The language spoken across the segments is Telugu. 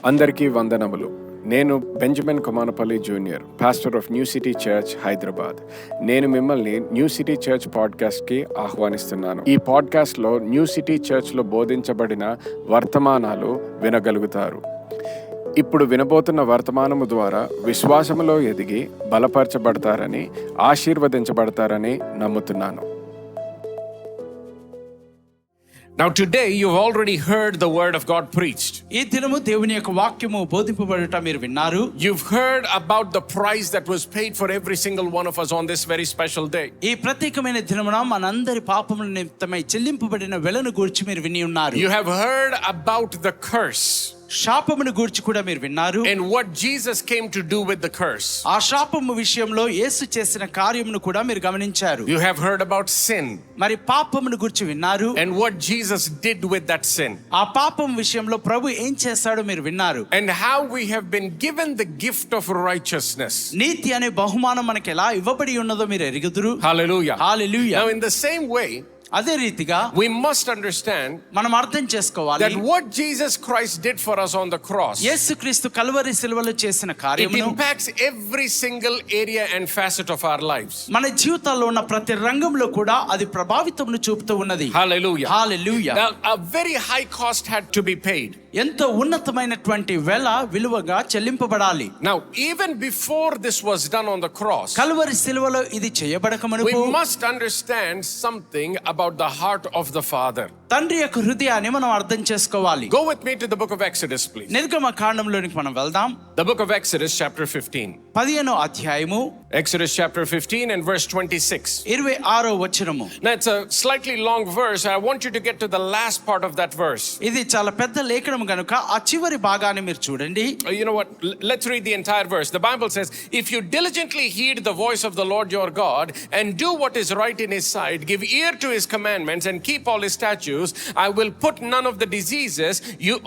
అందరికీ వందనములు. నేను Benjamin Komanapalli junior, pastor of new city church, Hyderabad. నేను మిమ్మల్ని న్యూ సిటీ చర్చ్ పాడ్కాస్ట్కి ఆహ్వానిస్తున్నాను. ఈ పాడ్కాస్ట్లో న్యూ సిటీ చర్చ్లో బోధించబడిన వర్తమానాలు వినగలుగుతారు. ఇప్పుడు వినబోతున్న వర్తమానము ద్వారా విశ్వాసములో ఎదిగి బలపరచబడతారని, ఆశీర్వదించబడతారని నమ్ముతున్నాను. Now today you've already heard the word of God preached. ఈ దినము దేవుని యొక్క వాక్యము బోధింపబడుట మీరు విన్నారు. You've heard about the price that was paid for every single one of us on this very special day. ఈ ప్రత్యేకమైన దినమున మనందరి పాపముల నిమిత్తమై చెల్లింపబడిన వెలను గూర్చి మీరు విని ఉన్నారు. You have heard about the curse. శాపమును గూర్చి కూడా మీరు విన్నారు. And what Jesus came to do with the curse. ఆ శాపము విషయంలో యేసు చేసిన కార్యమును కూడా మీరు గమనించారు. You have heard about sin. మరి పాపమును గూర్చి విన్నారు. And what Jesus did with that sin. ఆ పాపం విషయంలో ప్రభు ఏం చేశాడో మీరు విన్నారు. And how we have been given the gift of righteousness. నీతి అనే బహుమానం మనకి ఎలా ఇవ్వబడి ఉన్నదో మీరు ఎరుగుదురు. Hallelujah. Hallelujah. Now in the same way, అదే రీతిగా we must understand మనం అర్థం చేసుకోవాలి that what Jesus Christ did for us on the cross, యేసుక్రీస్తు కల్వరి సిలువలో చేసిన it కార్యమును impacts every single area and facet of our lives. మన జీవితాల్లో ఉన్న ప్రతి రంగంలో కూడా అది ప్రభావితమును చూపుతూ ఉన్నది. Hallelujah. Hallelujah. Now, a very high cost had to be paid. ఎంతో ఉన్నతమైనటువంటి విలువగా చెల్లింపబడాలి. Now, even before this was done on the cross, Calvary సిలువలో ఇది చేయబడక we మునుపు must understand something about the heart of the Father. తండ్రి యొక్క హృదయాన్ని మనం అర్థం చేసుకోవాలి. Go with me to the book of Exodus, please. నిర్గమ కాండంలోనికి మనం వెళ్దాం. The book of Exodus, chapter 15. 15వ అధ్యాయము Exodus chapter 15 and verse 26. 26వ వచనము. Now, it's a slightly long verse. I want you to get to the last part of that verse. ఇది చాలా పెద్ద లేఖనం గనుక ఆ చివరి భాగాన్ని మీరు చూడండి. You know what? Let's read the entire verse. The Bible says, if you diligently heed the voice of the Lord your God and do what is right in his sight, give ear to his commandments and keep all his statutes, I will put none of the diseases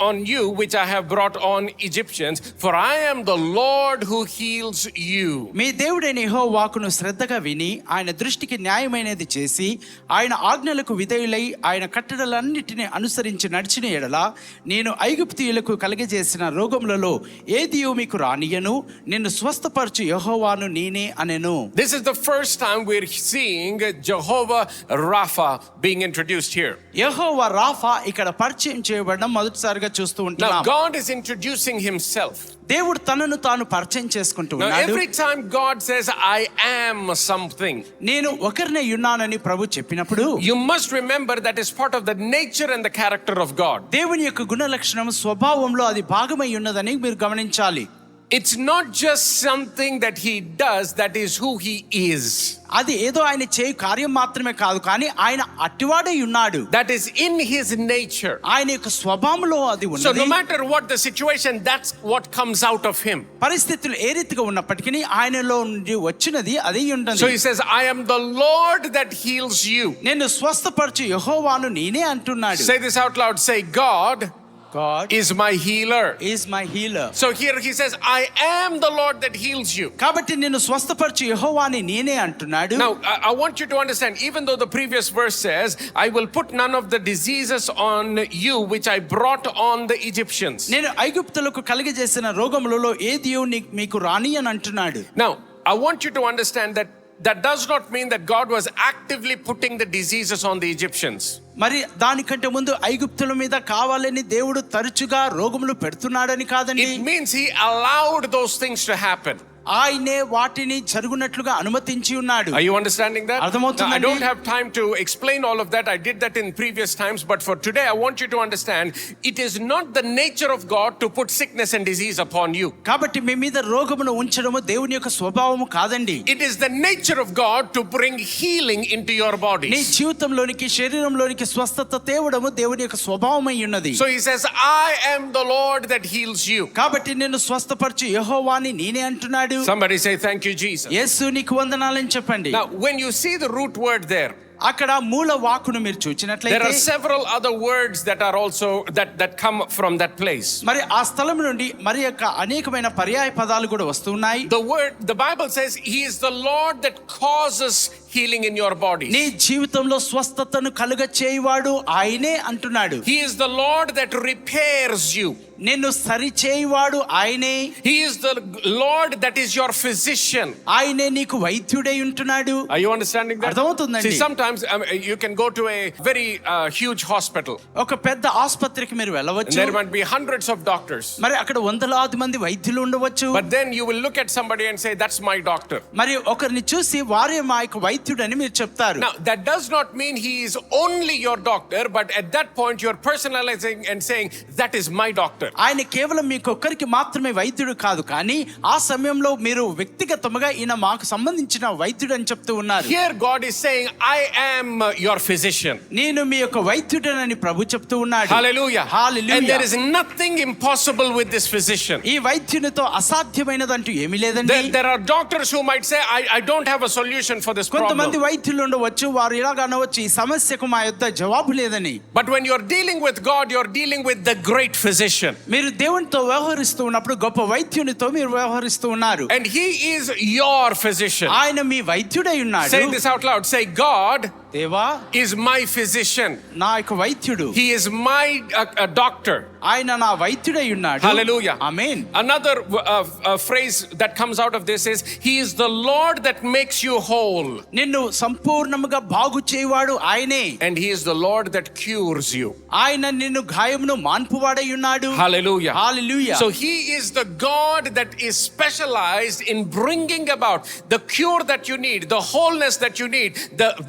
on you which I have brought on Egyptians, for I am the Lord who heals you. మీ దేవుడైన యెహోవాకును శ్రద్ధగా విని ఆయన దృష్టికి న్యాయమైనది చేసి ఆయన ఆజ్ఞలకు విధేయులై ఆయన కట్టడలన్నిటిని అనుసరించి నడిచిన ఎడల నేను ఐగుప్తీయులకు కలగజేసిన రోగములలో ఏదియో మీకు రానియను, నిన్ను స్వస్థపరచు యెహోవాను నేనే అనెను. This is the first time we're seeing Jehovah Rapha being introduced here. Jehovah Rapha ఇక్కడ పరిచయం చేయబడడం మొదటిసారిగా చూస్తూ Now ఉంటున్నాం. God is introducing himself. దేవుడు తనను తాను పరిచయం చేసుకుంటూ Now ఉన్నాడు. every time God says I am something, నేను ఒకరినే ఉన్నానని ప్రభు చెప్పినప్పుడు you must remember that is part of the nature and the character of God. దేవుని యొక్క గుణ లక్షణం స్వభావంలో అది భాగమై ఉన్నదని మీరు గమనించాలి. It's not just something that he does, that is who he is. అది ఏదో ఆయన చేయు కార్యం మాత్రమే కాదు, కానీ ఆయన అట్టివాడై ఉన్నాడు. That is in his nature. ఆయన యొక్క స్వభావంలో అది So ఉన్నది. no matter what the situation, that's what comes out of him. పరిస్థితులు ఏ రీతిగా ఉన్నప్పటికీ ఆయనలో నుండి వచ్చినది అదే ఉంటుంది. So he says, I am the Lord that heals you. నేను స్వస్థపరచు యెహోవాను నేనే అంటున్నాడు. Say this out loud. Say, God is my healer. is my healer. So here he says, I am the Lord that heals you. కాబట్టి నేను స్వస్థపరచు యెహోవాని నేనే అంటున్నాడు. Now I want you to understand, even though the previous verse says, I will put none of the diseases on you which I brought on the Egyptians. నేను ఐగుప్తులకు కలుగజేసిన రోగములలో ఏదియో మీకు రాని అని అంటున్నాడు. Now I want you to understand that does not mean that God was actively putting the diseases on the Egyptians. మరి దానికంటే ముందు ఐగుప్తుల మీద కావాలని దేవుడు తరచుగా రోగములు పెడుతున్నాడని కాదండి. It means he allowed those things to happen. ఆయనే వాటిని జరుగునట్లుగా అనుమతించి ఉన్నాడు. Are you understanding that? అర్థమవుతుందండి? I don't have time to explain all of that. I did that in previous times, but for today I want you to understand, it is not the nature of God to put sickness and disease upon you. కాబట్టి మీ మీద రోగమును ఉంచడము దేవుని యొక్క స్వభావము కాదండి. It is the nature of God to bring healing into your నీ bodies. జీవితంలోనికి శరీరంలోనికి స్వస్థత తేవడము దేవుని యొక్క స్వభావమై ఉన్నది. So he says, I am the Lord that heals you. కాబట్టి నిన్ను స్వస్థపరచు యెహోవాని నేనే అంటున్నాడు. Somebody say thank you, Jesus. యేసు నీకు వందనాలని చెప్పండి. Now when you see the root word there, అక్కడ మూల వాక్కును మీరు there చూచినట్లయితే are several other words that are also that come from that place. మరి ఆ స్థలం నుండి మరి యొక్క అనేకమైన పర్యాయ పదాలు కూడా వస్తున్నాయి. The Bible says he is the Lord that causes healing in your body. నీ జీవితంలో స్వస్థతను కలుగ చేయువాడు ఆయనే అంటున్నాడు. He is the Lord that repairs you. నిన్ను సరిచేయువాడు ఆయనే. He is the Lord that is your physician. ఆయనే నీకు వైద్యుడై ఉంటున్నాడు. Are you understanding that? అర్థమవుతుందండి. See, sometimes you can go to a very huge hospital. ఒక పెద్ద ఆసుపత్రికి మీరు And వెళ్ళవచ్చు. there might be hundreds of doctors. మరి అక్కడ వందలాది మంది వైద్యులు ఉండవచ్చు. But then you will look at somebody and say, that's my doctor. మరి ఒకరిని చూసి వారే మా యొక్క వైద్యుడని మీరు చెప్తారు. Now, that does not mean he is only your doctor, but at that point you're personalizing and saying, that is my doctor. ఆయన కేవలం మీకొక్కరికి మాత్రమే వైద్యుడు కాదు, కానీ ఆ సమయంలో మీరు వ్యక్తిగతంగా ఈయన మాకు సంబంధించిన వైద్యుడు అని చెప్తూ ఉన్నారు. Here God is saying, I am your physician. నేను మీ యొక్క వైద్యుడనని ప్రభు చెప్తూ ఉన్నాడు. Hallelujah. Hallelujah. And there is nothing impossible with this physician. ఈ వైద్యునితో అసాధ్యమైనదంటూ ఏమీ లేదండి. There are doctors who might say, I don't have a solution for this కొంతమంది problem. వైద్యులు ఉండవచ్చు, వారు ఇలాగ అనవచ్చు, ఈ సమస్యకు మా యొద్ద జవాబు లేదని. But when you're dealing with God, you're dealing with the great physician. మీరు దేవునితో వ్యవహరిస్తూ ఉన్నప్పుడు గొప్ప వైద్యునితో మీరు వ్యవహరిస్తూ ఉన్నారు. And he is your physician. ఆయన మీ వైద్యుడై ఉన్నాడు. Say this out loud. Say, God దేవా is my physician. నా యొక్క వైద్యుడు. He is my doctor. ఆయన నా వైద్యుడై ఉన్నాడు. Hallelujah. Amen. Another phrase that comes out of this is, he is the Lord that makes you whole. నిన్ను సంపూర్ణముగా బాగు చేయువాడు ఆయనే. And he is the Lord that cures you. ఆయన నిన్ను గాయమును మాన్పువాడై ఉన్నాడు. Hallelujah. Hallelujah. So he is the God that is specialized in bringing about the cure that you need, the wholeness that you need,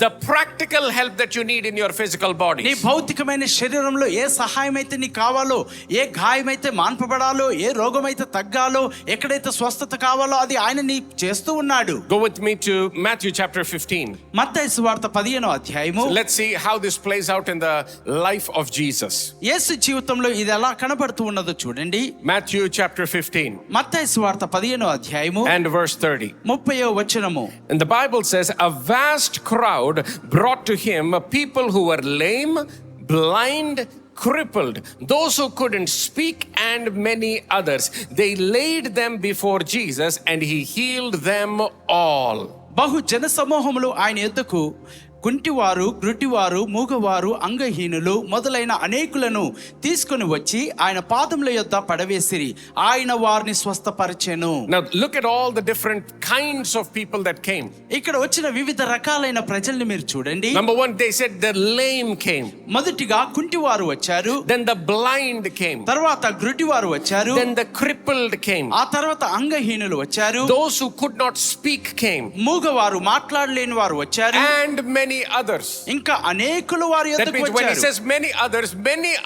the practical help that you need in your physical body. నీ భౌతికమైన శరీరంలో ఏ సహాయం అయితే నీకు కావాలో, ఏ గాయమైతే మాన్పబడాలో, ఏ రోగమైతే తగ్గాలో, ఎక్కడైతే స్వస్థత కావాలో అది ఆయన నీకు చేస్తూ ఉన్నాడు. Go with me to Matthew chapter 15. మత్తయి సువార్త 15వ అధ్యాయము. So let's see how this plays out in the life of Jesus. యేసు జీవితంలో ఇది ఎలా కనబడుతూ ఉన్నదో చూడండి. Matthew chapter 15 మత్తయి సువార్త 15వ అధ్యాయము and verse 30. 30వ వచనము. And the Bible says, a vast crowd brought to him people who were lame, blind, crippled, those who couldn't speak, and many others. They laid them before Jesus and he healed them all. బహు జన సమూహములు ఆయన యొద్దకు కుంటివారు, గ్రుడ్డివారు, మూగవారు, అంగహీనులు మొదలైన అనేకులను తీసుకొని వచ్చి ఆయన పాదముల యొద్ద పడవేసిరి. ఆయన వారిని స్వస్థపరిచెను. Now look at all the different kinds of people that came. ఇక్కడ వచ్చిన వివిధ రకాలైన ప్రజల్ని మీరు చూడండి. Number one, they said the lame came. మొదటిగా కుంటివారు వచ్చారు. Then the blind came. తర్వాత గ్రుడ్డివారు వచ్చారు. Then the crippled came. ఆ తర్వాత అంగహీనులు వచ్చారు. Those who could not speak came. మూగవారు, మాట్లాడలేని వారు వచ్చారు. And many others. ఇంకా అనేకులు వారి That యొద్దకు means when he వచ్చారు. says many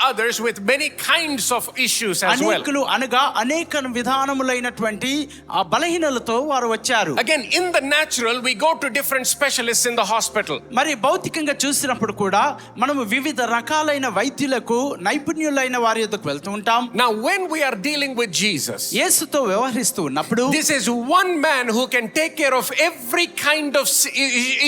others with many kinds of issues as well. అనేకులు అనగా అనేక విధానములైనటువంటి ఆ బలహీనలతో వారు వచ్చారు. Again, in the natural, we go to different specialists in the hospital. మరి భౌతికంగా చూసినప్పుడు కూడా మనము వివిధ రకాలైన వైద్యులకు, నైపుణ్యులైన వారి యొద్దకు వెళ్తూ ఉంటాం. Now, when we are dealing with Jesus, యేసుతో వ్యవహరిస్తూ ఉన్నప్పుడు this is one man who can take care of every kind of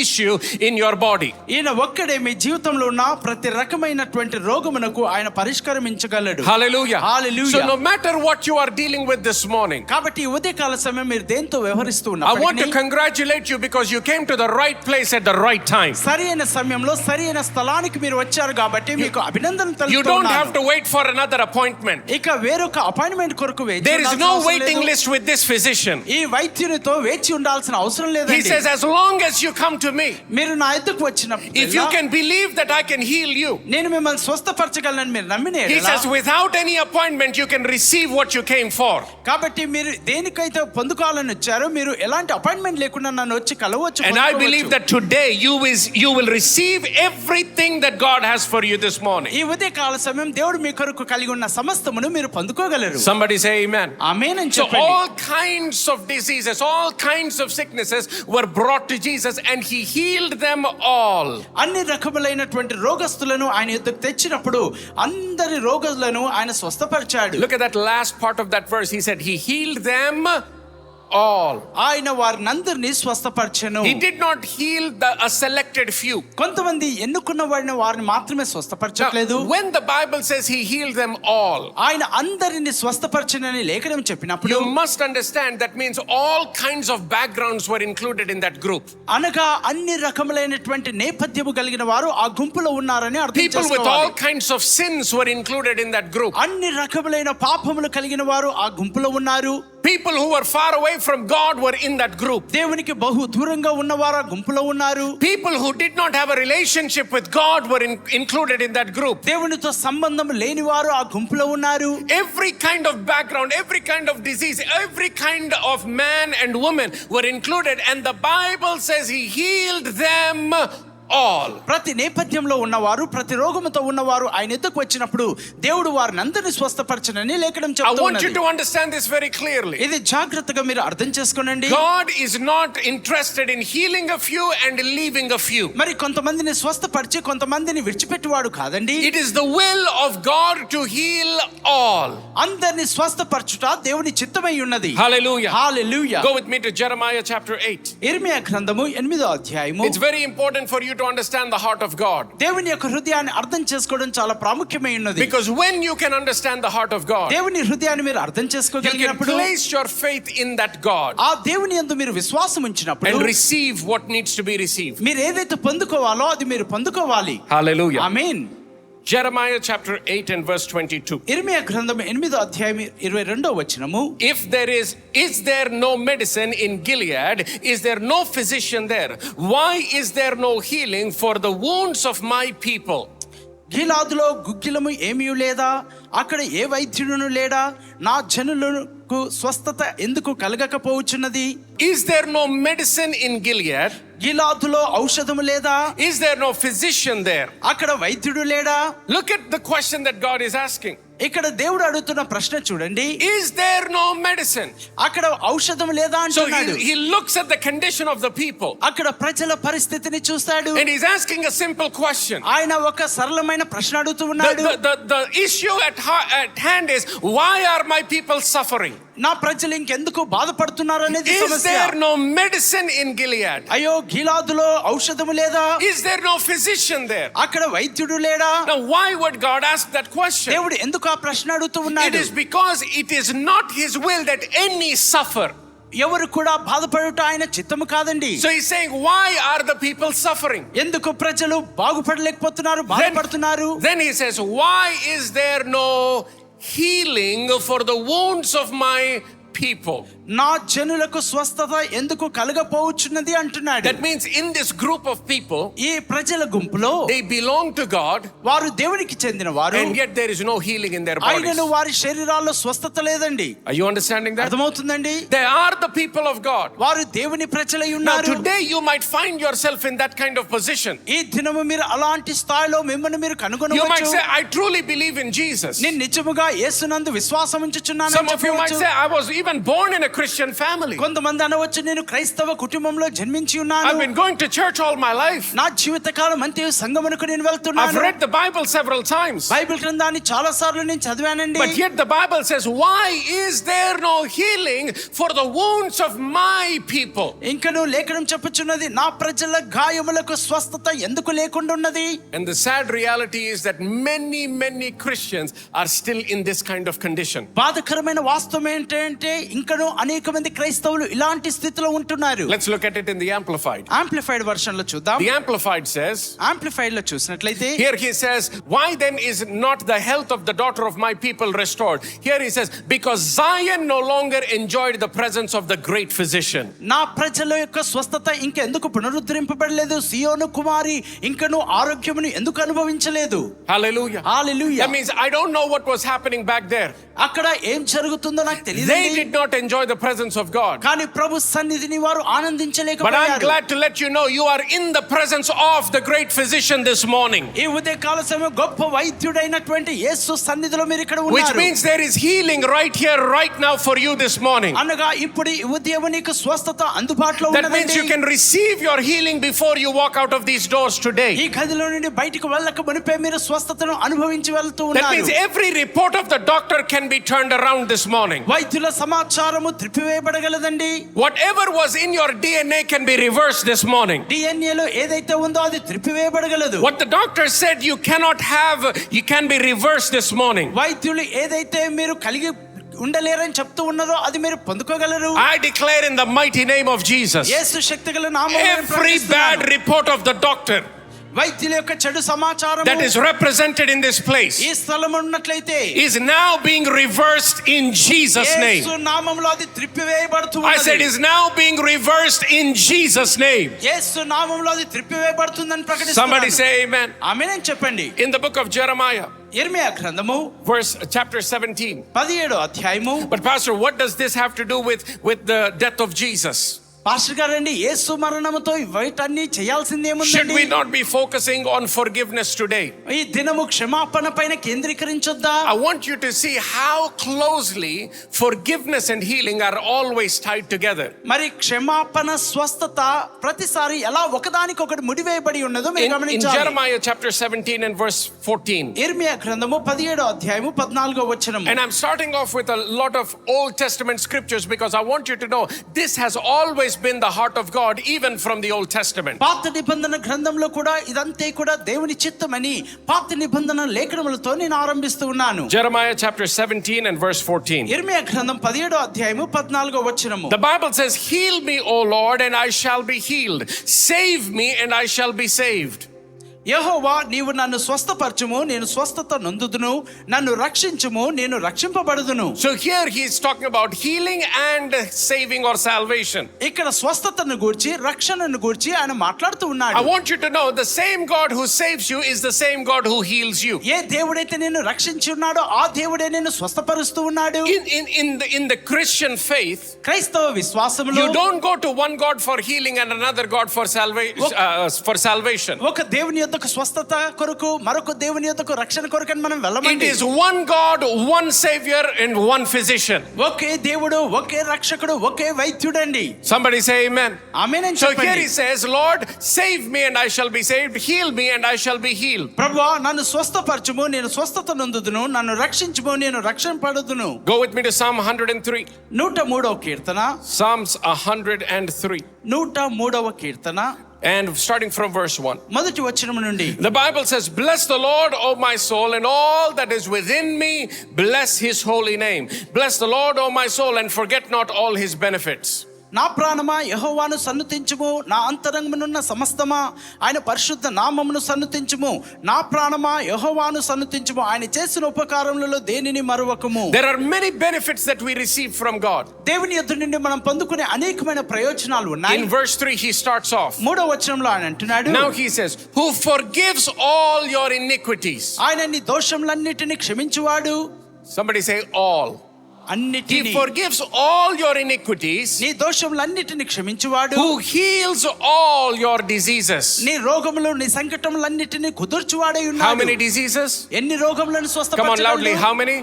issue in your body. ఈయన ఒక్కడే మీ జీవితంలో ఉన్న ప్రతి రకమైనటువంటి రోగమునకు ఆయన పరిష్కరించగలడు. Hallelujah. Hallelujah. So no matter what you are dealing with this morning, కాబట్టి ఈ ఉదయకాల సమయం మీరు దేంతో వ్యవహరిస్తూ I want to ఉన్నప్పటికీ congratulate you because you came to the right place at the right time. సరైన సమయంలో సరైన స్థలానికి మీరు వచ్చారు కాబట్టి మీకు అభినందనలు You don't have తెలుపుతున్నాను. to wait for another appointment. ఇక వేరొక అపాయింట్మెంట్ కొరకు వేచి There is ఉండాల్సిన no అవసరం waiting లేదు. list with this physician. ఈ వైద్యునితో వేచి ఉండాల్సిన అవసరం He లేదండి. says, as long as you come to me, మీరు నా ఎద్దుకు వచ్చినప్పుడు if you can believe that I can heal you, నేను మిమ్మల్ని స్వస్థపరచగలనని మీరు నమ్మిన he ఎడల, says, without any appointment, you can receive what you came for. కాబట్టి మీరు దేనికైతే పొందుకోవాలని వచ్చారో మీరు ఎలాంటి అపాయింట్మెంట్ లేకుండా నన్ను వచ్చి కలవచ్చు. And I believe that today you will receive everything that God has for you this morning. ఈ ఉదయ కాల సమయం దేవుడు మీ కొరకు కలిగి ఉన్న సమస్తమును మీరు పొందుకోగలరు. Somebody say amen. Amen. So all kinds of diseases, all kinds of sicknesses were brought to Jesus and he healed them all. అన్ని రకములైనటువంటి రోగస్తులను ఆయన యొద్దకు తెచ్చినప్పుడు అందరి రోగులను ఆయన స్వస్థపరిచాడు. Look at that last part of that verse. He said he healed them all. ఆయన వారినందరినీ స్వస్థపరచెను. He did not heal a selected few. కొంతమంది ఎన్నుకున్న వారిని మాత్రమే స్వస్థపరచట్లేదు. Now, when the Bible says he healed them all, ఆయన అందరిని స్వస్థపరచనని లేఖనం చెప్పినప్పుడు you must understand that means all kinds of backgrounds were included in that group. అనగా అన్ని రకములైనటువంటి నేపథ్యము కలిగిన వారు ఆ గుంపులో ఉన్నారని అర్థం People with all చేసుకోవాలి. kinds of sins were included in that group. అన్ని రకములైన పాపములు కలిగిన వారు ఆ గుంపులో ఉన్నారు. People who were far away from God were in that group. దేవునికి బహు దూరంగా ఉన్నవారు ఆ గుంపులో ఉన్నారు. People who did not have a relationship with God were included in that group. దేవునితో సంబంధం లేని వారు ఆ గుంపులో ఉన్నారు. Every kind of background, every kind of disease, every kind of man and woman were included, and the Bible says he healed them all. ప్రతి నేపథ్యంలో ఉన్నవారు, ప్రతి రోగముతో ఉన్నవారు ఆయన ఎద్దకు వచ్చినప్పుడు దేవుడు వారిని అందరినీ స్వస్థపరచనని లేఖనం I చెప్తూ want you ఉన్నది. to understand this very clearly. ఇది జాగ్రత్తగా మీరు అర్థం చేసుకోనండి. God is not interested in healing a few and leaving a few. మరి కొంతమందిని స్వస్థపరిచి కొంతమందిని విడిచిపెట్టువాడు కాదండి. It is the will of God to heal all. అందరిని స్వస్థపరచుట దేవుని చిత్తమై ఉన్నది. Hallelujah. Hallelujah. Go with me to Jeremiah chapter 8. ఇర్మియా గ్రంథము 8వ అధ్యాయము. It's very important for you to understand the heart of God. దేవుని యొక్క హృదయాన్ని అర్థం చేసుకోవడం చాలా ప్రాముఖ్యమై ఉన్నది. Because when you can understand the heart of God, దేవుని హృదయాన్ని మీరు అర్థం you can చేసుకోగలిగినప్పుడు place your faith in that God ఆ దేవుని యందు మీరు విశ్వాసం ఉంచినప్పుడు and receive what needs to be received. మీరు ఏదైతే పొందుకోవాలో అది మీరు పొందుకోవాలి. Hallelujah. Amen. Jeremiah chapter 8 and verse 22. ఇర్మియా గ్రంథం 8వ అధ్యాయం 22వ వచనము. If there is there no medicine in Gilead? Is there no physician there? Why is there no healing for the wounds of my people? గిలాదులో గుగ్గిలము ఏమీ లేదా, అక్కడ ఏ వైద్యుడును లేడా, నా జనులకు స్వస్థత ఎందుకు కలగకపోవచ్చున్నది. Is there no medicine in Gilead? గిలాదులో ఔషధము లేదా, Is there no physician there? అక్కడ వైద్యుడు లేడా. Look at the question that God is asking. ఇక్కడ దేవుడు అడుగుతున్న ప్రశ్న చూడండి. Is there no medicine? అక్కడ ఔషధం లేదా So అంటున్నాడు. he looks at the condition of the people అక్కడ ప్రజల పరిస్థితిని చూస్తాడు. and he's asking a simple question. ఆయన ఒక సరళమైన ప్రశ్న అడుగుతూ ఉన్నాడు. The issue at hand is, why are my people suffering? నా ప్రజలు ఇంకెందుకు బాధపడుతున్నారు అనేది Is సమస్య. there no medicine in Gilead? అయ్యో గిలాదులో ఔషధము లేదా, Is there no physician there? అక్కడ వైద్యుడు లేడా. Now why would God ask that question? దేవుడు ఎందుకు ఆ ప్రశ్న అడుగుతూ It ఉన్నాడు. is because it is not his will that any suffer. ఎవరు కూడా బాధపడుట ఆయన చిత్తము కాదండి. So he's saying, why are the people suffering? ఎందుకు ప్రజలు బాగుపడలేకపోతున్నారు, బాధపడుతున్నారు. Then he says, why is there no healing for the wounds of my people? నా జనులకు స్వస్థత ఎందుకు కలగపోవచ్చున్నది అంటున్నాడు. That means in this group of people, ఈ ప్రజల గుంపులో they belong to God, వారు దేవునికి చెందిన వారు, and yet there is no healing in their bodies. ఆయనను వారి శరీరాల్లో స్వస్థత లేదండి. Are you understanding that? అర్థమవుతుందండి. They are the people of God. వారు దేవుని ప్రజలై Now ఉన్నారు. today you might find yourself in that kind of position. ఈ దినము మీరు అలాంటి స్థాయిలో మిమ్మల్ని మీరు You might కనుగొనవచ్చు. say, I truly believe in Jesus. నేను నిజముగా యేసునందు విశ్వాసం ఉంచుచున్నాను Some of you might say, I was even born in a Christian family. కొంతమంది అనవచ్చు, నేను క్రైస్తవ కుటుంబంలో జన్మించి ఉన్నాను. I've been going to church all my life. నా జీవితకాలం అంతే సంగమునకు నేను I've వెళ్తున్నాను. read the Bible several times. Bible గ్రంథాన్ని చాలా సార్లు నేను చదివానండి. But yet the Bible says, why is there no healing for the wounds of my people? ఇంకను లేఖనం చెప్పుచున్నది, నా ప్రజల గాయములకు స్వస్థత ఎందుకు లేకుండా ఉన్నది. And the sad reality is that many Christians are still in this kind of condition. బాధకరమైన వాస్తవం ఏంటంటే ఇంకను అనేక మంది క్రైస్తవులు ఇలాంటి స్థితిలో ఉంటున్నారు. Let's look at it in the Amplified. Amplified version లో చూద్దాం. The Amplified says, యాంప్లిఫైడ్ లో చూసినట్లయితే here he says, why then is not the health of the daughter of my people restored? Here he says, because Zion no longer enjoyed the presence of the great physician. నా ప్రజల యొక్క స్వస్థత ఇంకెందుకు పునరుద్ధరింపబడలేదు, సియోను కుమారి ఇంకను ఆరోగ్యమును ఎందుకు అనుభవించలేదు. Hallelujah. Hallelujah. That means I don't know what was happening back there. అక్కడ ఏం జరుగుతుందో నాకు They తెలియదు. did not enjoy the presence of God. కానీ ప్రభు సన్నిధిని వారు But I'm ఆనందించలేకపోయారు. glad to let you know you are in the presence of the great physician this morning. ఈ ఉదయకాల సమయం గొప్ప వైద్యుడైనటువంటి యేసు సన్నిధిలో మీరు ఇక్కడ Which ఉన్నారు. means there is healing right here, right now for you this morning. అనగా ఇప్పుడు ఈ ఉదయం నీకు స్వస్థత అందుబాటులో That means you ఉన్నది. can receive your healing before you walk out of these doors ఈ today. గదిలో నుండి బయటికి వెళ్ళక మునిపే మీరు స్వస్థతను అనుభవించి వెళ్తూ That means ఉన్నారు. every report of the doctor can be turned around this morning. వైద్యుల సమాచారము త్రిప్పివేయబడగలదండి. Whatever was in your DNA can be reversed this morning. DNA లో ఏదైతే ఉందో అది త్రిప్పివేయబడగలదు. What the doctor said you cannot have, you can be reversed this morning. వైద్యులు ఏదైతే మీరు కలిగి ఉండలేరని చెప్తూ ఉన్నారో అది మీరు పొందుకోగలరు. I declare in the mighty name of Jesus, యేసు శక్తిగల నామములో every bad report of the doctor వైద్యుల యొక్క చెడు సమాచారం that is represented in this place ఈ స్థలంలో ఉన్నట్లయితే is now being reversed in Jesus' name. యేసు నామములో అది త్రిప్పివేయబడుతుంది. I said is now being reversed in Jesus' name. యేసు నామములో అది త్రిప్పివేయబడుతుందని ప్రకటిస్తున్నాను. Somebody say amen. ఆమేన్ అని చెప్పండి. In the book of Jeremiah, యెర్మీయా గ్రంథము chapter 17. 17వ అధ్యాయము. But pastor, what does this have to do with the death of Jesus? Pastor గారండి, యేసు మరణముతో వీటన్ని చేయాల్సింది Should ఏముందండి? we not be focusing on forgiveness today? ఈ దినము క్షమాపణ పైన కేంద్రీకరించొద్దా? I want you to see how closely forgiveness and healing are always tied together. మరి క్షమాపణ స్వస్థత ప్రతిసారి ఎలా ఒకదానికొకటి ముడివేయబడి ఉన్నదో మీరు In గమనించాలి. Jeremiah chapter 17 and verse 14. యెర్మీయా గ్రంథము 17వ అధ్యాయము 14వ వచనము. And I'm starting off with a lot of Old Testament scriptures because I want you to know this has always been the heart of God even from the Old Testament. పాత నిబంధన గ్రంథంలో కూడా ఇదంతే కూడా దేవుని చిత్తమని పాత నిబంధన లేఖనములతో నేను ఆరంభిస్తూ ఉన్నాను. Jeremiah chapter 17 and verse 14. యెర్మీయా గ్రంథం 17వ అధ్యాయము 14వ వచనము. The Bible says, "Heal me, O Lord, and I shall be healed. Save me, and I shall be saved." యెహోవా, నీవు నన్ను స్వస్థపరచుము, నేను స్వస్థత నొందుదును, నన్ను రక్షించుము, నేను రక్షింపబడుదును. So here he is talking about healing and saving or salvation. ఇక్కడ స్వస్థతను గూర్చి రక్షణను గూర్చి ఆయన మాట్లాడుతూ I ఉన్నాడు. want you to know the same God who saves you is the same God who heals you. ఏ దేవుడైతే నిన్ను రక్షించి ఉన్నాడో ఆ దేవుడే నిన్ను స్వస్థపరుస్తూ ఉన్నాడు. In the Christian faith, క్రైస్తవ విశ్వాసములో you don't go to one God for healing and another God for salvation. ఒక దేవుని యొద్దకు స్వస్థత కొరకు మరొక దేవుని యొద్దకు రక్షణ కొరకు అని మనం It వెళ్ళమండి. is one God, one Savior, and one physician. ఒకే దేవుడు, ఒకే రక్షకుడు, ఒకే వైద్యుడండి. Somebody say amen. ఆమేన్ అని So here చెప్పండి. he says, Lord, save me and I shall be saved. Heal me and I shall be healed. ప్రభువా, నన్ను స్వస్థపరచుము, నేను స్వస్థత నొందుదును, నన్ను రక్షించుము, నేను రక్షింపబడుదును. Go with me to Psalm 103. 103వ Keerthana. Psalms 103. 103వ Keerthana And starting from verse 1. మొదటి వచనం నుండి. The Bible says, "Bless the Lord, O my soul, and all that is within me, bless his holy name. Bless the Lord, O my soul, and forget not all his benefits." నా ప్రాణమా యెహోవాను సన్నుతించుము, నా అంతరంగమునున్న సమస్తమా ఆయన పరిశుద్ధ నామమును సన్నుతించుము. నా ప్రాణమా యెహోవాను సన్నుతించుము, ఆయన చేసిన ఉపకారములలో దేనిని మరువకము. There are many benefits that we receive from God. దేవుని యొద్ద నుండి మనం పొందుకునే అనేకమైన ప్రయోజనాలు ఉన్నాయి. In verse 3 he starts off. 3వ వచనంలో ఆయన అంటున్నాడు, Now he says, "Who forgives all your iniquities." ఆయన నీ దోషములన్నిటిని క్షమించువాడు. Somebody say all. He అన్నిటిని, forgives all your iniquities. నీ దోషములన్నిటిని క్షమించువాడు. Who heals all your diseases. నీ రోగములు, నీ సంకటములన్నిటిని కుదుర్చువాడై How ఉన్నాడు. many diseases? ఎన్ని రోగములను Come on loudly. స్వస్థపరచగలడు? How many?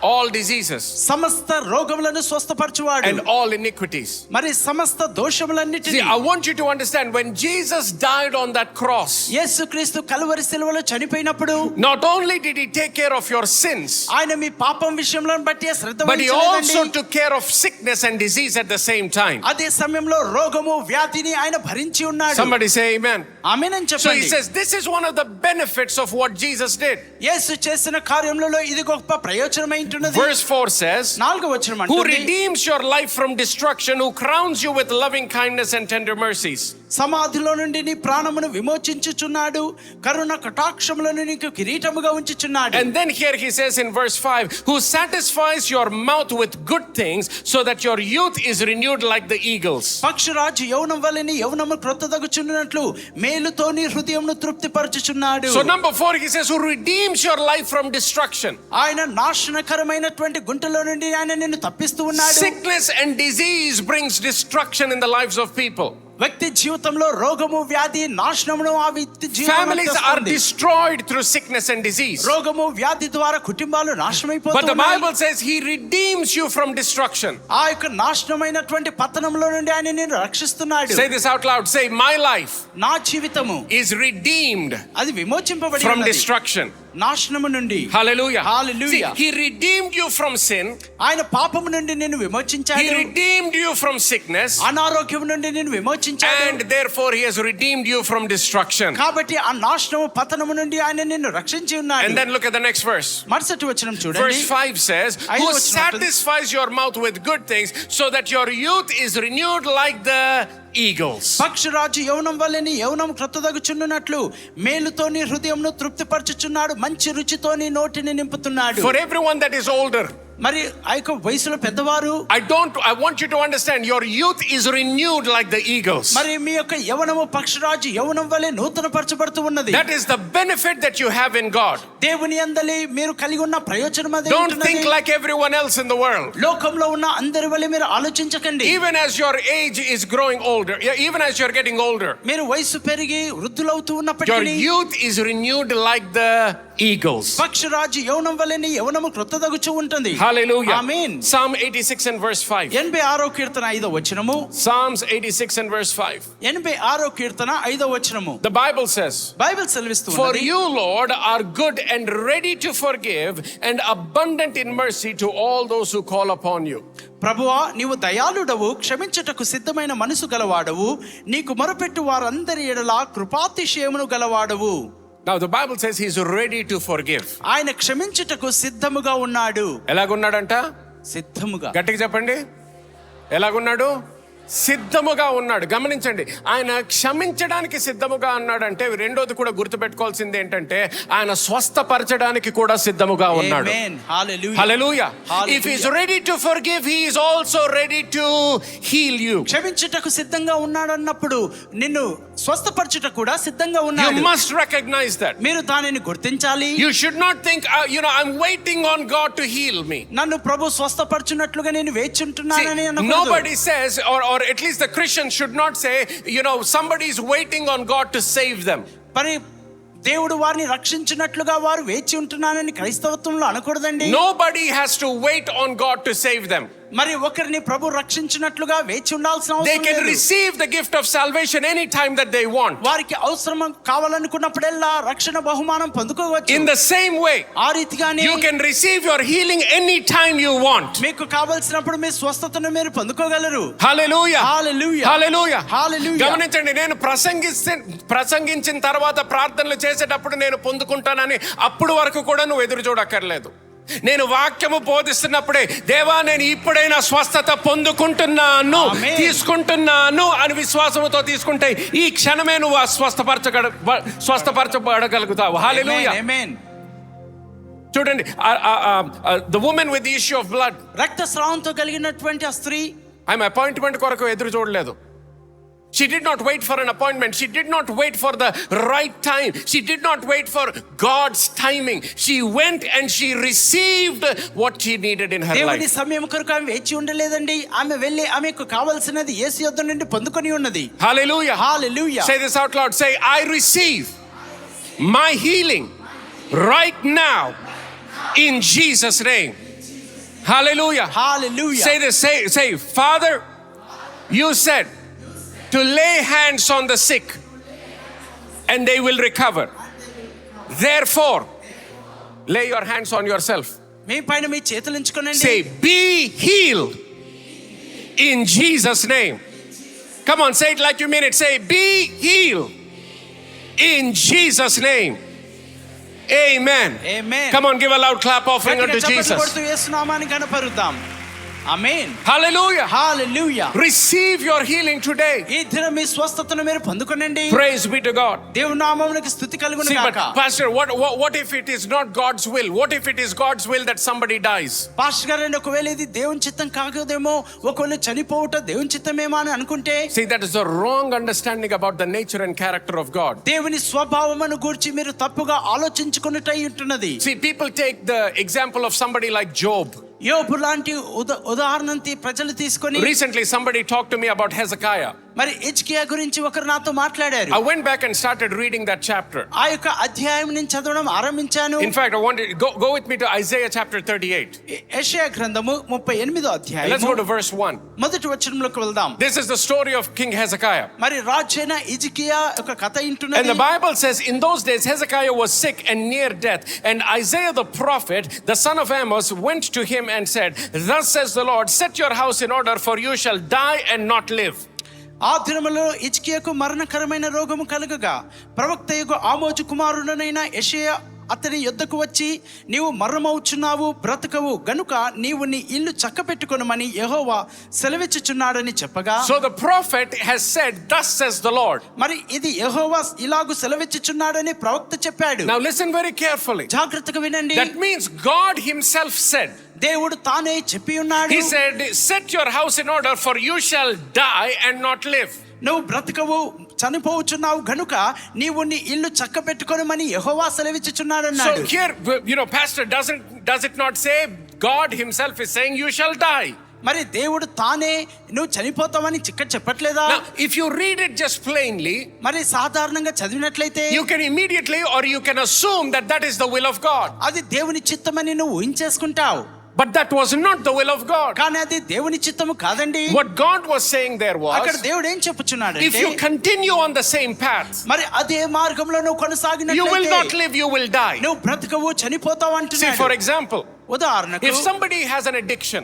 All diseases సమస్త రోగములను స్వస్థపరచువాడు. and all iniquities. మరి సమస్త See, దోషములన్నిటిని. I want you to understand, when Jesus died on that cross, యేసుక్రీస్తు కల్వరి శిలువలో చనిపోయినప్పుడు not only did he take care of your sins, ఆయన మీ పాపం విషయంలో బట్టి శ్రద్ధ but he వహించలేదండి. also took care of sickness and disease at the same time. అదే సమయంలో రోగము, వ్యాధిని ఆయన భరించి ఉన్నాడు. Somebody say amen. ఆమేనని So he చెప్పండి. says this is one of the benefits of what Jesus did. యేసు చేసిన కార్యములలో ఇది గొప్ప ప్రయోజనమై ఉంటున్నది. Verse 4 says, 4వ వచనం "Who అంటుంది, redeems your life from destruction, who crowns you with loving kindness and tender mercies." సమాధిలో నుండి నీ ప్రాణమును విమోచించుచున్నాడు, కరుణ కటాక్షములను నీకు కిరీటముగా ఉంచుచున్నాడు. And then here he says in verse 5, "Who satisfies your mouth with good things, so that your youth is renewed like the eagles." పక్షిరాజు యౌవనం వలెని యౌవనము క్రొత్తదగుచున్నట్లు మేలుతో నీ హృదయమును తృప్తిపరచుచున్నాడు. So number 4 he says, "Who redeems your life from destruction." ఆయన నాశనకరమైనటువంటి గుంటలో నుండి ఆయన నిన్ను తప్పిస్తూ ఉన్నాడు. Sickness and disease brings destruction in the lives of people. వ్యక్తి జీవితంలో రోగము, వ్యాధి, నాశనమును ఆ వ్యక్తి Families are జీవితంలో destroyed through sickness and disease. రోగము, వ్యాధి ద్వారా కుటుంబాలు But the నాశనమైపోతున్నాయి. Bible says he redeems you from destruction. ఆ యొక్క నాశనమైనటువంటి పతనంలో నుండి ఆయన నిన్ను రక్షిస్తున్నాడు. Say this out loud. Say, "My life నా జీవితము is redeemed అది విమోచింపబడి from ఉన్నది. destruction." నాశనము నుండి. Hallelujah. Hallelujah. See, he redeemed you from sin. ఆయన పాపము నుండి నిన్ను He విమోచించాడు. redeemed you from sickness. అనారోగ్యం నుండి నిన్ను విమోచించాడు. And therefore he has redeemed you from destruction. కాబట్టి ఆ నాశనము పతనము నుండి ఆయన నిన్ను రక్షించి ఉన్నాడు. And then look at the next verse. మరుసటి వచనం చూడండి. Verse 5 says, who satisfies your mouth with good things so that your youth is renewed like the eagles. పక్షిరాజు యవనం వల్లే యవనం క్రొత్తదగుచున్నట్లు మేలుతోని హృదయంను తృప్తిపరచుచున్నాడు, మంచి రుచితోని నోటిని నింపుతున్నాడు. For everyone that is older, మరి ఆ యొక్క వయసులో పెద్దవారు, I want you to understand your youth is renewed like the eagles. మరి మీ యొక్క యవనము పక్షిరాజు యవనం వలె నూతన పరచబడుతూ ఉన్నది. That is the benefit that you have in God. దేవుని యందలి మీరు కలిగి ఉన్న ప్రయోజనం అదే. Don't think like everyone else in the world. లోకంలో ఉన్న అందరి వలె మీరు ఆలోచించకండి. Even as your age is growing older, even as you're getting older, మీరు వయసు పెరిగి వృద్ధులవుతూ your ఉన్నప్పటికీ youth is renewed like the eagles. పక్షిరాజు యవనం వలె యవనము క్రొత్తదగుచూ ఉంటుంది. Hallelujah. Amen. Psalm 86 and verse 5. 86వ కీర్తన 5వ వచనము. Psalms 86 and verse 5. 86వ కీర్తన 5వ వచనము. The Bible says, బైబిల్ సెలవిస్తుంది, for you, Lord, are good and ready to forgive and abundant in mercy to all those who call upon you. ప్రభువా, నీవు దయాళుడవు, క్షమించుటకు సిద్ధమైన మనసు గలవాడవు, నీకు మొరపెట్టు వారందరి ఎడల కృపాతిశయమును గలవాడవు. Now the Bible says he's ready to forgive. ఆయన క్షమించుటకు సిద్ధముగా ఉన్నాడు. ఎలాగున్నాడంట? సిద్ధముగా. గట్టిగా చెప్పండి. ఎలాగున్నాడు? సిద్ధముగా ఉన్నాడు. గమనించండి, ఆయన క్షమించడానికి సిద్ధముగా అన్నాడంటే రెండోది కూడా గుర్తుపెట్టుకోవాల్సింది ఏంటంటే ఆయన స్వస్థపరచడానికి కూడా సిద్ధముగా ఉన్నాడు. Amen. Hallelujah. Hallelujah. Hallelujah. If he is ready to forgive, he is also ready to heal you. క్షమించుటకు సిద్ధంగా ఉన్నాడు అన్నప్పుడు నిన్ను స్వస్థపరచుటకు కూడా సిద్ధంగా You ఉన్నాడు. must recognize that. మీరు దానిని గుర్తించాలి. You should not think, I'm waiting on God to heal me. నన్ను ప్రభు స్వస్థపరచునట్లుగా నేను వేచుంటున్నానని See, అనకూడదు. nobody says, or at least the Christians should not say, somebody is waiting on God to save them. మరి దేవుడు వారిని రక్షించినట్లుగా వారు వేచి ఉంటున్నానని క్రైస్తవత్వంలో అనకూడదండి. Nobody has to wait on God to save them. మరి ఒకరిని ప్రభు రక్షించినట్లుగా వేచి ఉండాల్సిన They అవసరం can లేదు. receive the gift of salvation anytime that they want. వారికి అవసరం కావాలనుకున్నప్పుడల్లా రక్షణ బహుమానం పొందుకోవచ్చు. In the same way, ఆ రీతిగానే you can receive your healing anytime you want. మీకు కావాల్సినప్పుడు మీ స్వస్థతను మీరు పొందుకోగలరు. Hallelujah. Hallelujah. Hallelujah. Hallelujah. గమనించండి, నేను ప్రసంగించిన తర్వాత ప్రార్థనలు చేసేటప్పుడు నేను పొందుకుంటానని అప్పుడు వరకు కూడా నువ్వు ఎదురు చూడక్కర్లేదు. నేను వాక్యము బోధిస్తున్నప్పుడే, దేవా నేను ఇప్పుడైనా స్వస్థత పొందుకుంటున్నాను, Amen. తీసుకుంటున్నాను అని విశ్వాసముతో తీసుకుంటే ఈ క్షణమే నువ్వు స్వస్థపరచబడగలుగుతావు. హల్లెలూయా. Amen. చూడండి, the woman with the issue of blood, రక్తస్రావంతో కలిగినటువంటి ఆ స్త్రీ ఆమె అపాయింట్మెంట్ కొరకు ఎదురు చూడలేదు. She did not wait for an appointment. She did not wait for the right time. She did not wait for God's timing. She went and she received what she needed in her దేవుని life. సమయం కొరకు ఆమె వేచి ఉండలేదండి. ఆమె వెళ్ళి ఆమెకు కావాల్సినది యేసు యొద్ద నుండి పొందుకొని ఉన్నది. Hallelujah. Hallelujah. Say this out loud. Say, I receive my healing right now in Jesus' name. Hallelujah. Hallelujah. Say this. Say, Father, you said to lay hands on the sick and they will recover. Therefore, lay your hands on yourself. మీ పైన మీ చేతులు ఉంచుకోనండి. Say, be healed in Jesus' name. Come on, say it like you mean it. Say, be healed in Jesus' name. Amen. Amen. Come on, give a loud clap offering unto చప్పట్లు Jesus. కొడుతూ యేసు నామాన్ని కనపరుద్దాం. ఆమేన్. Hallelujah. Hallelujah. Receive your healing today. ఈ దినం మీ స్వస్థతను మీరు పొందుకోనండి. Praise be to God. దేవుని నామమునకు స్తుతి కలుగును See, but గాక. Pastor, what if it is not God's will? What if it is God's will that somebody dies? Pastor గారండి, ఒకవేళ ఇది దేవుని చిత్తం కాకూడదేమో, ఒకవేళ చనిపోవట దేవుని చిత్తమేమో అని అనుకుంటే, See, that is a wrong understanding about the nature and character of God. దేవుని స్వభావమును గూర్చి మీరు తప్పుగా ఆలోచించుకున్నట్టయి ఉంటున్నది. See, people take the example of somebody like Job. యోబు లాంటి ఉదాహరణంతి ప్రజలు తీసుకొని, Recently somebody talked to me about Hezekiah. మరి హిజ్కియా గురించి ఒకరు నాతో మాట్లాడారు. I went back and started reading that chapter. ఆ యొక్క అధ్యాయం నేను చదవడం ఆరంభించాను. In fact, I wanted go with me to Isaiah chapter 38. యెషయా గ్రంథము 38వ అధ్యాయం. Let's go to verse 1. మొదటి వచనంలోకి వెళ్దాం. This is the story of King Hezekiah. మరి రాజైన హిజ్కియా ఒక కథ And ఇంటున్నది. the Bible says, in those days Hezekiah was sick and near death, and Isaiah the prophet, the son of Amos, went to him and said, "Thus says the Lord, set your house in order, for you shall die and not live." ఆ దినములో హిజ్కియాకు మరణకరమైన రోగము కలుగగా ప్రవక్తయగు ఆమోజు కుమారుడనైన యెషయా అతని యొద్దకు వచ్చి, నీవు మరణమవుచున్నావు, బ్రతకవు గనుక నీవు నీ ఇల్లు చక్కబెట్టుకొనుమని యెహోవా సెలవిచ్చుచున్నాడని చెప్పగా, So the prophet has said, "Thus says the Lord." మరి ఇది యెహోవా ఇలాగు సెలవిచ్చుచున్నాడని ప్రవక్త చెప్పాడు. Now listen very carefully. జాగ్రత్తగా వినండి. That means God himself said, దేవుడు తానే చెప్పి ఉన్నాడు. he said, "Set your house in order, for you shall die and not live." నువ్వు బ్రతకవు, చనిపోవచ్చున్నావు గనుక నీవు నీ ఇల్లు చక్కబెట్టుకొనుమని యెహోవా సెలవిచ్చుచున్నాడు అన్నాడు. So here, pastor does it not say God himself is saying you shall die? మరి దేవుడు తానే నువ్వు చనిపోతావని ఇక్కడ చెప్పట్లేదా? Now if you read it just plainly, మరి సాధారణంగా చదివినట్లయితే you can immediately or you can assume that is the will of God. అది దేవుని చిత్తమని నువ్వు ఊహించేసుకుంటావు. But that was not the will of God. కానీ అది దేవుని చిత్తము కాదండి. What God was saying there అక్కడ was, దేవుడు ఏం చెప్పుచున్నాడు if you continue on the same path, మరి అదే మార్గంలో నువ్వు you will కొనసాగినట్లయితే not live, you will die. నువ్వు బ్రతకవు, చనిపోతావు See, అంటున్నాడు. for example, ఉదాహరణకు if somebody has an addiction,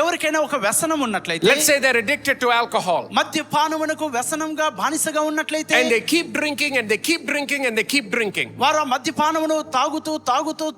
ఎవరికైనా ఒక వ్యసనం ఉన్నట్లయితే, let's say they're addicted to alcohol, మద్యపానమునకు వ్యసనంగా బానిసగా ఉన్నట్లయితే, and they keep drinking and they keep drinking and they keep drinking. వారు ఆ మద్యపానమును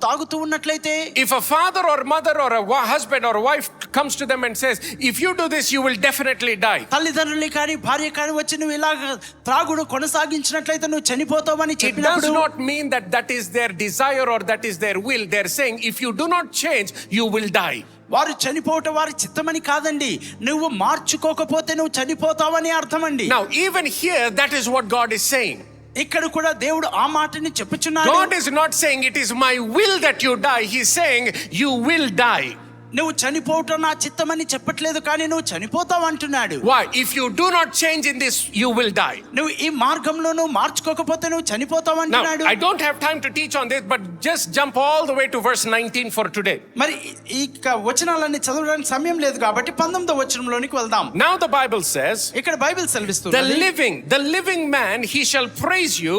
తాగుతూ ఉన్నట్లయితే, If a father or mother or a husband or wife comes to them and says, "If you do this, you will definitely die," తల్లిదండ్రులు కానీ భార్య కానీ వచ్చి నువ్వు ఇలాగ త్రాగుడు కొనసాగించినట్లయితే నువ్వు చనిపోతావని it does చెప్పినప్పుడు, not mean that is their desire or that is their will. They're saying, if you do not change, you will die. వారు చనిపోవటం వారి చిత్తమని కాదండి, నువ్వు మార్చుకోకపోతే నువ్వు చనిపోతావని అర్థమండి. Now even here, that is what God is saying. ఇక్కడ కూడా దేవుడు ఆ మాటని చెప్పుచున్నాడు. God is not saying it is my will that you die. He's saying you will die. నువ్వు చనిపోవటం నా చిత్తమని చెప్పట్లేదు, కానీ నువ్వు చనిపోతావు అంటున్నాడు. Why? If you do not change in this, you will die. నువ్వు ఈ మార్గంలో నువ్వు మార్చుకోకపోతే నువ్వు చనిపోతావు Now, అంటున్నాడు. I don't have time to teach on this, but just jump all the way to verse 19 for today. మరి ఈ వచనాలన్నీ చదవడానికి సమయం లేదు కాబట్టి 19వ వచనంలోనికి వెళ్దాం. Now the Bible says, ఇక్కడ బైబిల్ the సెలవిస్తుంది, living man, he shall praise you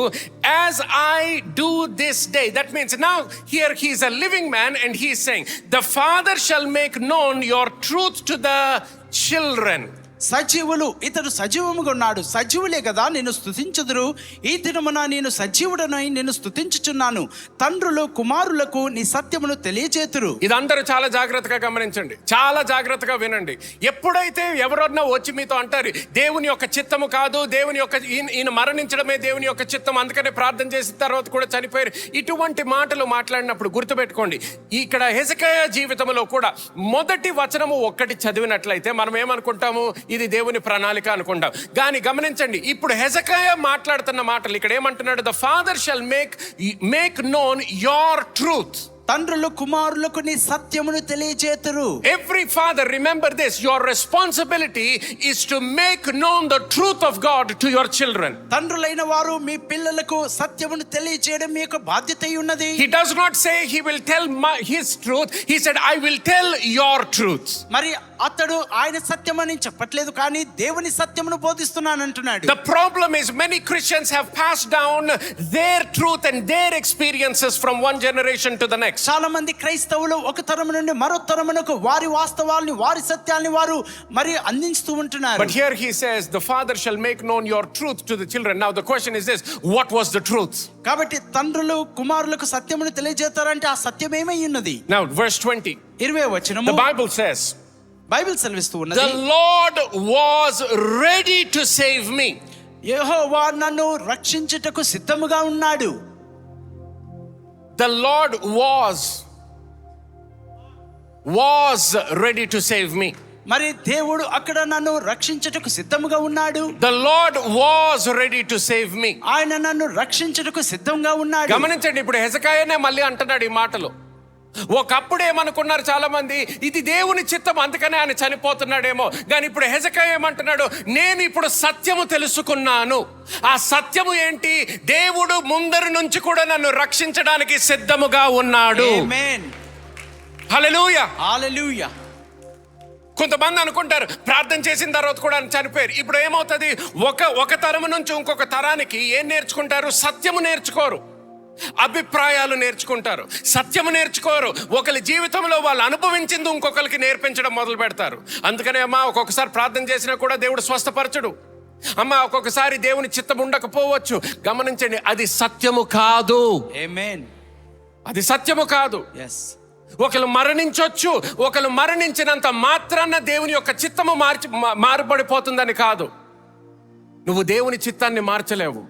as I do this day. That means now here he is a living man and he is saying, the Father shall make known your truth to the children. సజీవులు, ఇతడు సజీవముగా ఉన్నాడు, సజీవులే కదా నిన్ను స్తుతించుదురు. ఈ దినమున నేను సజీవుడనై నిన్ను స్తుతించుచున్నాను, తండ్రులు కుమారులకు నీ సత్యమును తెలియజేతురు. ఇది అందరూ చాలా జాగ్రత్తగా గమనించండి, చాలా జాగ్రత్తగా వినండి. ఎప్పుడైతే ఎవరన్నా వచ్చి మీతో అంటారు దేవుని యొక్క చిత్తము కాదు, దేవుని యొక్క ఈయన మరణించడమే దేవుని యొక్క చిత్తం, అందుకనే ప్రార్థన చేసిన తర్వాత కూడా చనిపోయారు, ఇటువంటి మాటలు మాట్లాడినప్పుడు గుర్తుపెట్టుకోండి, ఇక్కడ హెజెకియా జీవితంలో కూడా మొదటి వచనము ఒక్కటి చదివినట్లయితే మనం ఏమనుకుంటాము, ఇది దేవుని ప్రణాళిక అనుకుంటాం. కానీ గమనించండి, ఇప్పుడు హెజెకియా మాట్లాడుతున్న మాటలు ఇక్కడ ఏమంటున్నాడు, the father shall make known your truth. తండ్రులు కుమారులకు నీ సత్యమును తెలియజేతురు. Every father, remember this, your responsibility is to make known the truth of God to your children. తండ్రులైన వారు మీ పిల్లలకు సత్యమును తెలియజేయడం మీ యొక్క బాధ్యత అయి ఉన్నది. He does not say he will tell his truth. He said, I will tell your truth. మరి అతడు ఆయన సత్యమని చెప్పట్లేదు, కానీ దేవుని సత్యమును బోధిస్తున్నాను అంటున్నాడు. The problem is many Christians have passed down their truth and their experiences from one generation to the next. చాలా మంది క్రైస్తవులు ఒక తరము నుండి మరో తరమునకు వారి వాస్తవాల్ని, వారి సత్యాల్ని వారు మరి అందిస్తూ ఉంటున్నారు. But here he says, the father shall make known your truth to the children. Now the question is this, what was the truth? కాబట్టి తండ్రులు కుమారులకు సత్యమును తెలియజేస్తారంటే ఆ సత్యం ఏమై ఉన్నది? Now verse 20, 20వ వచనము, the Bible says, బైబిల్ సెలవిస్తూ ఉన్నది, the Lord was ready to save me. యెహోవా నన్ను రక్షించుటకు సిద్ధముగా ఉన్నాడు. The Lord was ready to save me. మరి దేవుడు అక్కడ నన్ను రక్షించుటకు సిద్ధముగా ఉన్నాడు. The Lord was ready to save me. ఆయన నన్ను రక్షించుటకు సిద్ధంగా ఉన్నాడు. గమనించండి, ఇప్పుడు హెజెకియానే మళ్ళీ అంటున్నాడు ఈ మాటలు. ఒకప్పుడు ఏమనుకున్నారు చాలా మంది, ఇది దేవుని చిత్తం అందుకనే ఆయన చనిపోతున్నాడేమో. కానీ ఇప్పుడు హెజెకియా ఏమంటున్నాడు, నేను ఇప్పుడు సత్యము తెలుసుకున్నాను. ఆ సత్యము ఏంటి? దేవుడు ముందరి నుంచి కూడా నన్ను రక్షించడానికి సిద్ధముగా ఉన్నాడు. ఆమేన్. హల్లెలూయా. హల్లెలూయా. కొంతమంది అనుకుంటారు ప్రార్థన చేసిన తర్వాత కూడా ఆయన చనిపోయారు. ఇప్పుడు ఏమవుతుంది? ఒక తరము నుంచి ఇంకొక తరానికి ఏం నేర్చుకుంటారు? సత్యము నేర్చుకోరు, అభిప్రాయాలు నేర్చుకుంటారు, సత్యము నేర్చుకోరు. ఒకరి జీవితంలో వాళ్ళు అనుభవించింది ఇంకొకరికి నేర్పించడం మొదలు పెడతారు. అందుకనే అమ్మా ఒక్కొక్కసారి ప్రార్థన చేసినా కూడా దేవుడు స్వస్థపరచడు. అమ్మా ఒక్కొక్కసారి దేవుని చిత్తం ఉండకపోవచ్చు. గమనించండి, అది సత్యము కాదు. ఆమేన్. అది సత్యము కాదు. yes. ఒకరు మరణించొచ్చు. ఒకరు మరణించినంత మాత్రాన దేవుని యొక్క చిత్తము మారుపడిపోతుందని కాదు. నువ్వు దేవుని చిత్తాన్ని మార్చలేవు.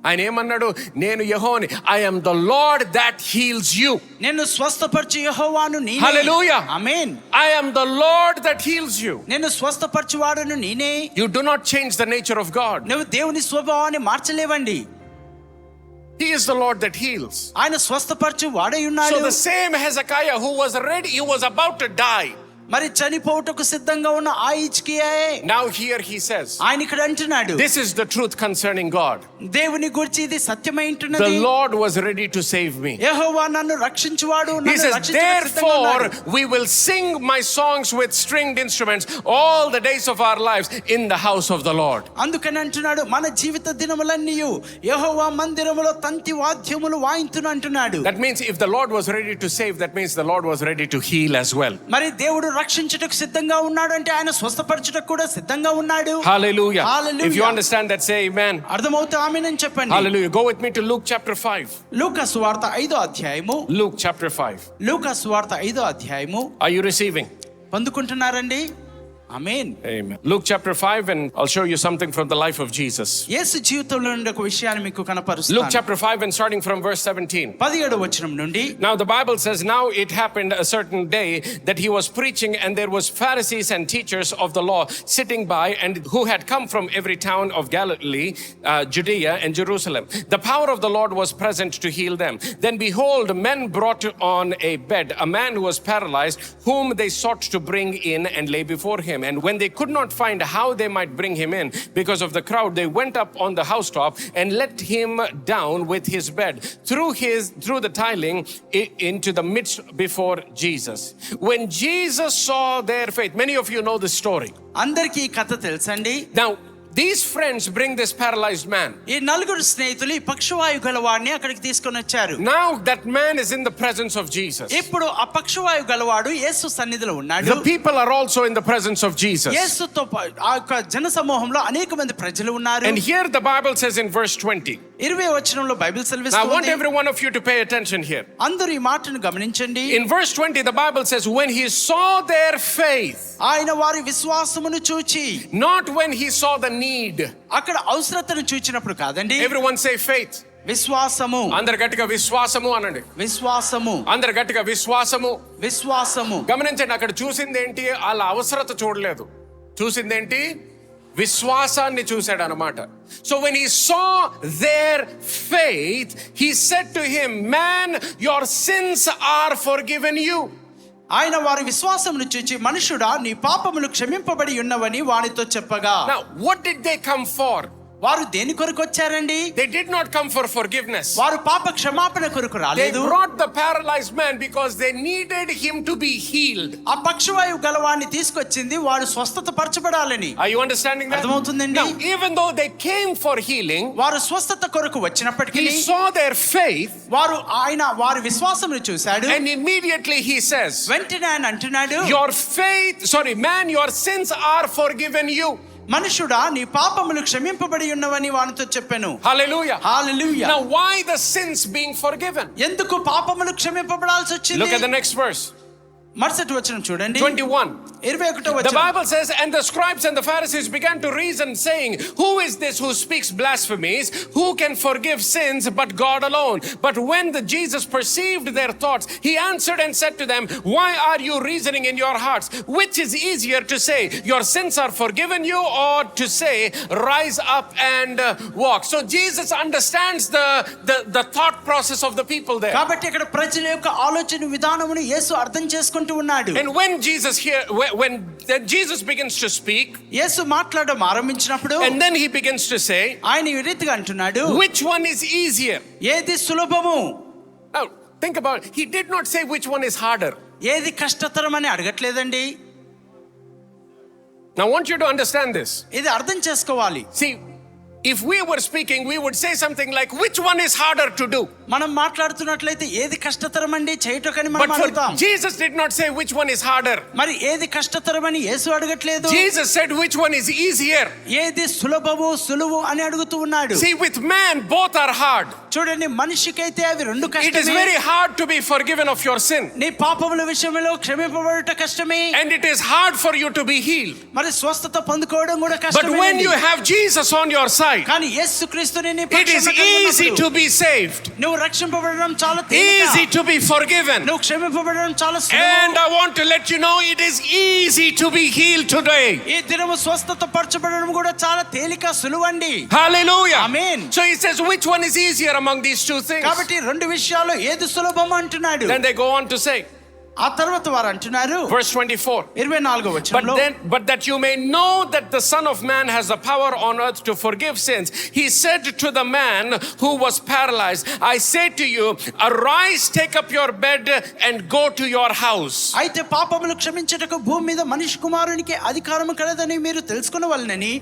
ఆయన ఏమన్నాడు? నేను యెహోవాని, I am the Lord that heals you. నేను స్వస్థపరచు యెహోవాను నేనే. హల్లెలూయా. ఆమేన్. I am the Lord that heals you. నేను స్వస్థపరచువాడును నేనే. You do not change the nature of God. నువ్వు దేవుని స్వభావాన్ని మార్చలేవండి. He is the Lord that heals. ఆయన స్వస్థపరచు వాడై ఉన్నాడు. So the same Hezekiah who was ready, he was about to die. మరి చనిపోవుటకు సిద్ధంగా ఉన్న ఆ హిజ్కియాయే Now here he says, ఆయన ఇక్కడ అంటున్నాడు, this is the truth concerning God. దేవుని గురించి ఇది సత్యమై The ఉంటున్నది. Lord was ready to save me. యెహోవా నన్ను రక్షించువాడు. He says, therefore we will sing my songs with stringed instruments all the days of our lives in the house of the Lord. అందుకని అంటున్నాడు, మన జీవిత దినములన్నీ యెహోవా మందిరములో తంతి వాద్యములు వాయింతును అంటున్నాడు. That means if the Lord was ready to save, that means the Lord was ready to heal as well. మరి దేవుడు రక్షించుటకు సిద్ధంగా ఉన్నాడు అంటే ఆయన స్వస్థపరచుటకు కూడా సిద్ధంగా ఉన్నాడు. Hallelujah. Hallelujah. If you understand that, say amen. అర్థమవుతా ఆమేన్ అని చెప్పండి. Hallelujah. Go with me to Luke chapter 5. లూకా సువార్త 5వ అధ్యాయము. Luke chapter 5. లూకా సువార్త 5వ అధ్యాయము. Are you receiving? పొందుకుంటున్నారండి? Amen. Amen. Luke chapter 5, and I'll show you something from the life of Jesus. యేసు జీవితంలో నుండి ఒక విషయాన్ని మీకు కనపరుస్తాను. Luke chapter 5 and starting from verse 17. 17వ వచనం నుండి. Now the Bible says, now it happened a certain day that he was preaching, and there was Pharisees and teachers of the law sitting by, and who had come from every town of Galilee, Judea and Jerusalem. The power of the Lord was present to heal them. Then behold, men brought on a bed a man who was paralyzed, whom they sought to bring in and lay before him. And when they could not find how they might bring him in because of the crowd, they went up on the housetop and let him down with his bed through the tiling into the midst before Jesus. When Jesus saw their faith, many of you know this story. అందరికీ ఈ కథ తెలుసండి. Now these friends bring this paralyzed man. ఈ నలుగురు స్నేహితులు ఈ పక్షవాయు గలవాడిని అక్కడికి తీసుకొని వచ్చారు. Now that man is in the presence of Jesus. ఇప్పుడు ఆ పక్షవాయు గలవాడు యేసు సన్నిధిలో ఉన్నాడు. The people are also in the presence of Jesus. యేసుతో ఆ జన సమూహంలో అనేక మంది ప్రజలు ఉన్నారు. And here the Bible says in verse 20. 20వ వచనంలో బైబిల్ Now I want సెలవిస్తుంది. every one of you to pay attention here. అందరూ ఈ మాటను గమనించండి. In verse 20 the Bible says, when he saw their faith, ఆయన వారి విశ్వాసమును చూచి, not when he saw the need. అక్కడ అవసరతను చూచినప్పుడు కాదండి. Everyone say faith. విశ్వాసము. అందరు గట్టిగా విశ్వాసము అనండి. విశ్వాసము. అందరు గట్టిగా విశ్వాసము. విశ్వాసము. గమనించండి, అక్కడ చూసింది ఏంటి? వాళ్ళ అవసరత చూడలేదు. చూసిందేంటి? విశ్వాసాన్ని చూశాడు అన్నమాట. So when he saw their faith, he said to him, man, your sins are forgiven you. ఆయన వారి విశ్వాసమును చూచి, మనుషుడా నీ పాపములు క్షమింపబడి ఉన్నవని వానితో చెప్పగా. Now what did they come for? వారు దేని కొరకు వచ్చారండి? They did not come for forgiveness. వారు పాప క్షమాపణ కొరకు They రాలేదు. brought the paralyzed man because they needed him to be healed. ఆ పక్షవాయువు గలవాన్ని తీసుకొచ్చింది వారు స్వస్థత పరచబడాలని. Are you understanding that? అర్థమవుతుందండి? Now, even though they came for healing, వారు స్వస్థత కొరకు వచ్చినప్పటికీ he saw their faith, ఆయన వారి విశ్వాసమును చూశాడు. and immediately he says, వెంటనే ఆయన అంటున్నాడు, man, your sins are forgiven you. మనుషుడా నీ పాపములు క్షమింపబడి ఉన్నవని వానితో చెప్పాను. Hallelujah. Hallelujah. Now why the sins being forgiven? ఎందుకు పాపములు క్షమింపబడాల్సి వచ్చింది? Look at the next verse. మరుసటి వచనం చూడండి 21. 21వ The వచనం. Bible says, and the scribes and the Pharisees began to reason, saying, who is this who speaks blasphemies? Who can forgive sins but God alone? But when Jesus perceived their thoughts, he answered and said to them, why are you reasoning in your hearts? Which is easier to say, your sins are forgiven you, or to say, rise up and walk? So Jesus understands the thought process of the people there. కాబట్టి ఇక్కడ ప్రజల యొక్క ఆలోచన విధానమును యేసు అర్థం చేసుకుంటూ ఉన్నాడు. And when Jesus begins to speak, యేసు మాట్లాడడం ఆరంభించినప్పుడు and then he begins to say, ఆయన ఈ రీతిగా అంటున్నాడు, which one is easier? ఏది సులభము? Now think about it. He did not say which one is harder. ఏది కష్టతరం అని అడగట్లేదండి. Now I want you to understand this. ఇది అర్థం చేసుకోవాలి. See, if we were speaking, we would say something like, which one is harder to do? మనం మాట్లాడుతున్నట్లయితే ఏది కష్టతరమండి చేయటకని But మనం for అడుగుతాం. Jesus did not say which one is harder. మరి ఏది కష్టతరమని యేసు అడగట్లేదు. Jesus said which one is easier. ఏది సులభము సులువు అని అడుగుతూ ఉన్నాడు. See, with man both are hard. చూడండి, మనిషికైతే అవి రెండు It is కష్టమే. very hard to be forgiven of your sin, నీ పాపముల విషయంలో క్షమింపబడుట కష్టమే. and it is hard for you to be healed. మరి స్వస్థత పొందుకోవడం కూడా But కష్టమే. when you have Jesus on your side, కానీ యేసుక్రీస్తుని నీ it is పక్షాన కలిగి easy ఉన్నప్పుడు to be saved, నువ్వు రక్షింపబడడం చాలా easy తేలిక. to be forgiven. నువ్వు క్షమింపబడడం చాలా And సులువు. I want to let you know, it is easy to be healed today. ఈ దినము స్వస్థత పరచబడడం కూడా చాలా తేలిక సులువండి. Hallelujah. Amen. So he says, which one is easier among these two things? కాబట్టి రెండు విషయాల్లో ఏది సులభం అంటున్నాడు. Then they go on to say, ఆ తర్వాత వారు అంటున్నారు verse 24. 24వ వచనంలో, But that you may know that the Son of Man has the power on earth to forgive sins, he said to the man who was paralyzed, I say to you, arise, take up your bed and go to your house. అయితే పాపములు క్షమించుటకు భూమి మీద మనిషి కుమారునికి అధికారము కలదని మీరు తెలుసుకొనవలెనని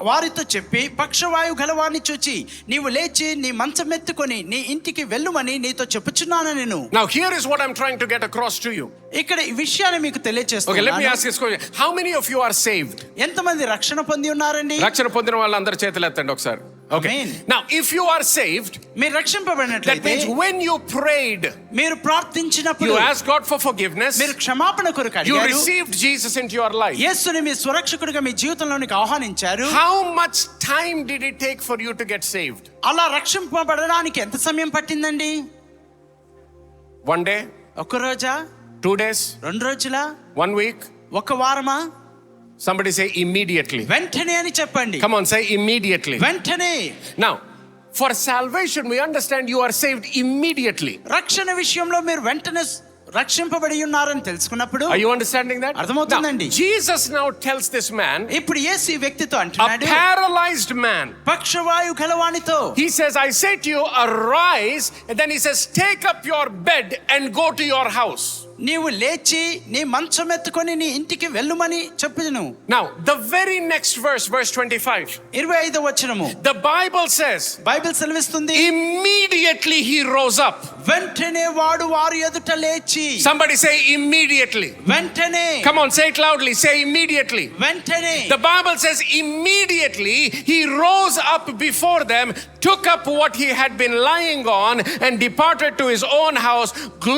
వారితో చెప్పి, పక్షవాయువు గలవాన్ని చూచి నీవు లేచి నీ మంచం ఎత్తుకొని నీ ఇంటికి వెళ్ళుమని నీతో చెప్పుచున్నాను నేను. Now here is what I'm trying to get across to you. ఇక్కడ ఈ విషయాన్ని మీకు Okay, let me తెలియచేస్తున్నాను. ask this question. How many of you are saved? ఎంతమంది రక్షణ పొంది ఉన్నారండి? రక్షణ పొందిన వాళ్ళందరూ చేతులు ఎత్తండి ఒకసారి. Okay. Amen. Now if you are saved, మీరు that రక్షింపబడినట్లయితే, means when you prayed, మీరు ప్రార్థించినప్పుడు, you asked God for forgiveness, మీరు క్షమాపణ కొరకు you అడిగారు, received Jesus into your life. యేసుని మీ సురక్షకుడిగా మీ జీవితంలోనికి ఆహ్వానించారు. How much time did it take for you to get saved? అలా రక్షింపబడడానికి ఎంత సమయం పట్టిందండి? 1 day, ఒక రోజా, 2 days, 2 రోజులా, 1 week? ఒక వారమా? Somebody say immediately. వెంటనే అని చెప్పండి. Come on, say immediately. వెంటనే. Now, for salvation, we understand you are saved immediately. రక్షణ విషయంలో మీరు వెంటనే రక్షింపబడి ఉన్నారని తెలుసుకున్నప్పుడు, Are you understanding that? అర్థమవుతుందండి. Now, Jesus now tells this man, ఇప్పుడు యేసు ఈ వ్యక్తితో a అంటున్నాడు, paralyzed man, పక్షవాయు గలవానితో, he says, I say to you, arise, and then he says, take up your bed and go to your house. నీవు లేచి నీ మంచం ఎత్తుకొని నీ ఇంటికి వెళ్ళుమని చెప్పును. Now, the very next verse, verse 25, 25వ వచనము, the Bible says, బైబిల్ సెలవిస్తుంది, immediately he rose up. వెంటనే వాడు వారి ఎదుట లేచి. Somebody say immediately. వెంటనే. Come on, say it loudly. Say immediately. వెంటనే. The Bible says immediately he rose up before them, took up what he had been lying on, and departed to his own house,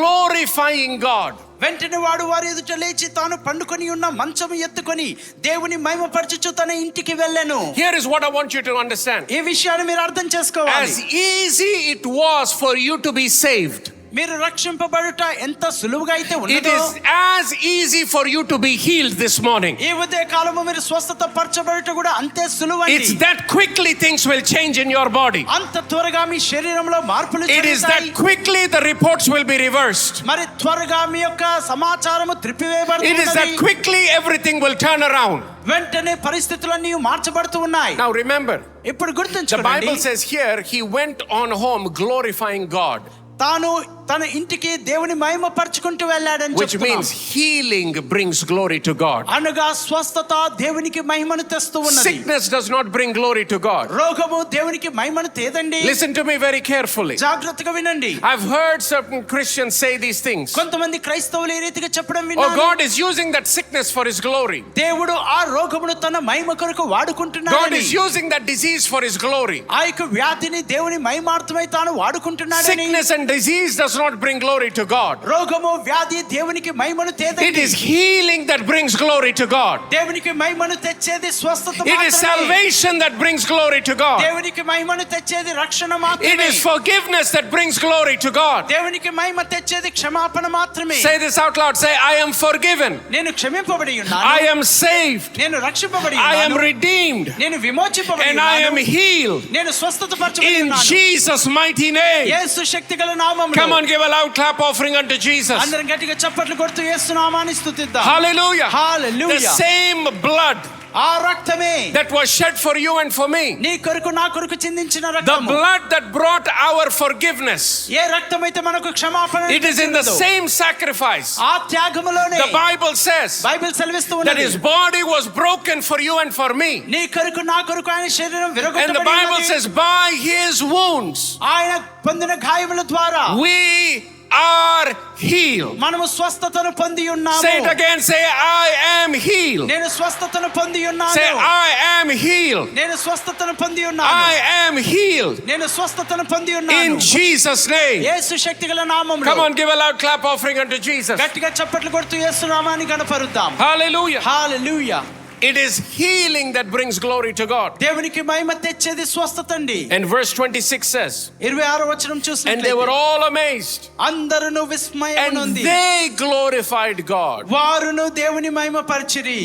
glorifying God. వెంటనే వాడు వారి ఎదుట లేచి తాను పండుకొని ఉన్న మంచము ఎత్తుకొని దేవుని మహిమపరచుచు తన ఇంటికి వెళ్ళెను. Here is what I want you to understand. ఈ విషయాన్ని మీరు అర్థం చేసుకోవాలి. As easy it was for you to be saved, మీరు రక్షింపబడుట ఎంత సులువుగా అయితే it ఉన్నదో, is as easy for you to be healed this morning. ఈ ఉదయ కాలము మీరు స్వస్థత పరచబడుట కూడా అంతే సులువండి. It's that quickly things will change in your body. అంత త్వరగా మీ శరీరంలో మార్పులు It is that జరుగుతాయి. quickly the reports will be reversed. మరి త్వరగా మీ యొక్క సమాచారము It is that త్రిప్పివేయబడుతుంది. quickly everything will turn around. వెంటనే పరిస్థితులన్నీ మార్చబడుతూ ఉన్నాయి. Now remember, ఇప్పుడు the గుర్తుంచుకోండి, Bible says here he went on home glorifying God, తాను తన ఇంటికి దేవుని మహిమ పరచుకుంటూ వెళ్ళాడని which means healing brings glory to God. అనగా స్వస్థత దేవునికి మహిమను తెస్తూ ఉన్నది. Sickness does not bring glory to God. రోగము దేవునికి మహిమను తేదండి. Listen to me very carefully. జాగ్రత్తగా వినండి. I've heard certain Christians say these things. కొంతమంది క్రైస్తవులు ఈ రీతిగా చెప్పడం Oh, విన్నాను. God is using that sickness for his glory. దేవుడు ఆ రోగమును తన మహిమ కొరకు God వాడుకుంటున్నాడని, is using that disease for his glory. ఆ యొక్క వ్యాధిని దేవుని మహిమార్థమై తాను వాడుకుంటున్నాడని. Sickness and disease does does not bring glory to God. రోగము వ్యాధి దేవునికి మహిమను It తేదండి. is healing that brings glory to God. దేవునికి మహిమను తెచ్చేది స్వస్థత It is మాత్రమే. salvation that brings glory to God. దేవునికి మహిమను తెచ్చేది రక్షణ It మాత్రమే. is forgiveness that brings glory to God. దేవునికి మహిమ తెచ్చేది క్షమాపణ మాత్రమే. Say this out loud. Say, I am forgiven. నేను క్షమింపబడి I ఉన్నాను. am saved. నేను రక్షింపబడి I am ఉన్నాను. redeemed. నేను విమోచింపబడి And I am ఉన్నాను. healed. నేను స్వస్థతపరచబడి In ఉన్నాను. Jesus' mighty name. యేసు శక్తిగల నామములో. Come on, give a loud clap offering unto Jesus. అందరం గట్టిగా చప్పట్లు కొడుతూ యేసు నామాన్ని స్తుతిద్దాం. Hallelujah. The hallelujah. same blood ఆ రక్తమే that was shed for you and for me. నీ కొరకు నా కొరకు చిందించిన The రక్తము. blood that brought our forgiveness. ఏ రక్తమైతే మనకు క్షమాపణ It is in the same sacrifice. ఆ త్యాగములోనే The Bible says బైబిల్ సెలవిస్తూ that ఉన్నది. his body was broken for you and for me. నీ కొరకు నా కొరకు ఆయన శరీరం And the విరగొట్టబడి Bible ఉన్నది. says by his wounds ఆయన పొందిన గాయముల ద్వారా we are healed. మనము స్వస్థతను పొంది Say it ఉన్నాము. again. Say, I am healed. నేను స్వస్థతను పొంది Say, ఉన్నాను. I am healed. నేను స్వస్థతను పొంది ఉన్నాను. I am healed. నేను స్వస్థతను పొంది In ఉన్నాను. Jesus' name. యేసు శక్తిగల నామములో. Come on, give a loud clap offering unto Jesus. గట్టిగా చప్పట్లు కొడుతూ యేసు నామాన్ని గణపరుద్దాం. Hallelujah. Hallelujah. It is healing that brings glory to God. దేవునికి మహిమ తెచ్చేది స్వస్థత అండి. And verse 26 says, 26వ వచనం and they చూసినట్లయితే were all amazed. అందరును విస్మయం And నొంది they glorified God. వారును దేవుని మహిమ పరిచిరి.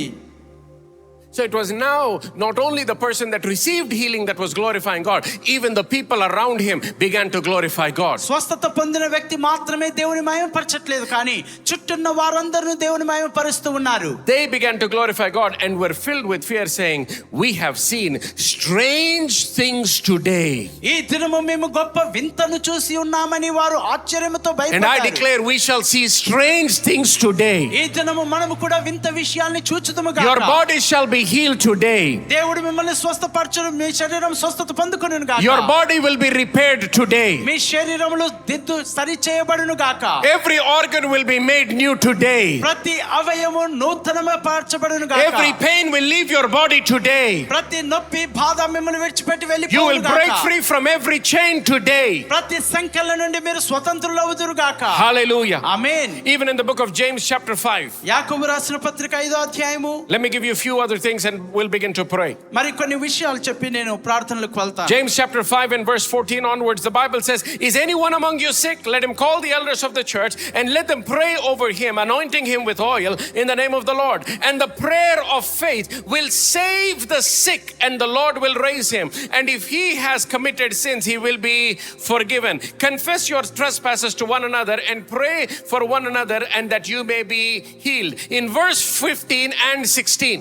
So it was now not only the person that received healing that was glorifying God, even the people around him began to glorify God. స్వస్థత పొందిన వ్యక్తి మాత్రమే దేవుని మహిమ పరచట్లేదు, కానీ చుట్టూన్న వారందరూ దేవుని మహిమ పరుస్తూ ఉన్నారు. They began to glorify God and were filled with fear, saying, we have seen strange things today. ఈ దినము మేము గొప్ప వింతను చూసి ఉన్నామని వారు ఆశ్చర్యముతో And I భయపడ్డారు. declare we shall see strange things today. ఈ దినము మనము కూడా వింత విషయాల్ని చూచుదుము గాక. Your body shall be healed today. దేవుడు మిమ్మల్ని స్వస్థపరచును, మీ శరీరం స్వస్థత పొందుకొనును గాక. Your body will be repaired today. మీ శరీరములు దిద్దు సరి చేయబడును గాక. Every organ will be made new today. ప్రతి అవయవము నూతనమే పరచబడును గాక. Every pain will leave your body today. ప్రతి నొప్పి బాధ మిమ్మల్ని విడిచిపెట్టి You will వెళ్ళిపోవును break గాక. free from every chain today. ప్రతి సంఖ్యల నుండి మీరు స్వతంత్రులవుదురు గాక. Hallelujah. Amen. Even in the book of James chapter 5. యాకోబు రాసిన పత్రిక 5వ అధ్యాయము. Let me give you a few other things and we'll begin to pray. మరి కొన్ని విషయాలు చెప్పి నేను ప్రార్థనలకు వెళ్తాను. James chapter 5 and verse 14 onwards, the Bible says, is anyone among you sick? Let him call the elders of the church and let them pray over him, anointing him with oil in the name of the Lord. And the prayer of faith will save the sick and the Lord will raise him. And if he has committed sins, he will be forgiven. Confess your trespasses to one another and pray for one another and that you may be healed. In verse 15 and 16,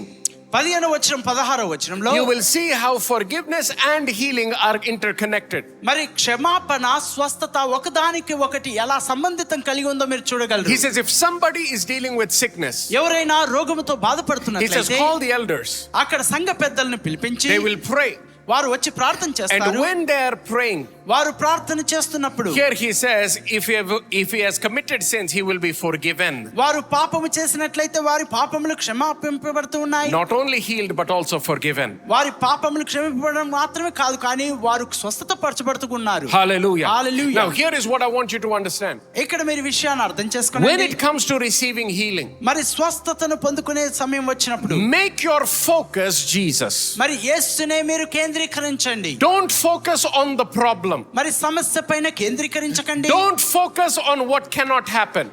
15వ వచనం 16వ వచనంలో you will see how forgiveness and healing are interconnected. మరి క్షమాపణ స్వస్థత ఒకదానికి ఒకటి ఎలా సంబంధితం కలిగి ఉందో మీరు చూడగలరు. He says if somebody is dealing with sickness, ఎవరైనా రోగముతో he says బాధపడుతున్నట్లయితే call the elders. అక్కడ సంఘ పెద్దలను పిలిపించి They will pray. వారు వచ్చి ప్రార్థన And చేస్తారు. when they are praying, వారు ప్రార్థన చేస్తున్నప్పుడు here he says if he has committed sins, he will be forgiven. వారు పాపము చేసినట్లయితే వారి పాపములు క్షమాపింపబడుతూ ఉన్నాయి. Not only healed but also forgiven. వారి పాపములు క్షమింపబడడం మాత్రమే కాదు, కానీ వారు స్వస్థత పరచబడుతున్నారు. Hallelujah. Hallelujah. Now here is what I want you to understand. ఇక్కడ మీరు విషయాన్ని అర్థం When చేసుకోండి. it comes to receiving healing, మరి స్వస్థతను పొందుకునే సమయం వచ్చినప్పుడు make your focus Jesus. మరి యేసునే మీరు కేంద్రీకరించండి. Don't focus on the problem. మరి సమస్య పైన కేంద్రీకరించకండి. Don't focus on what cannot happen.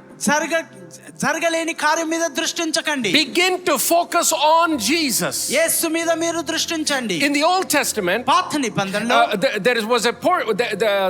జరగలేని కార్యం మీద దృష్టించకండి. Begin to focus on Jesus. యేసు మీద మీరు దృష్టించండి. In the Old Testament, పాత నిబంధనలో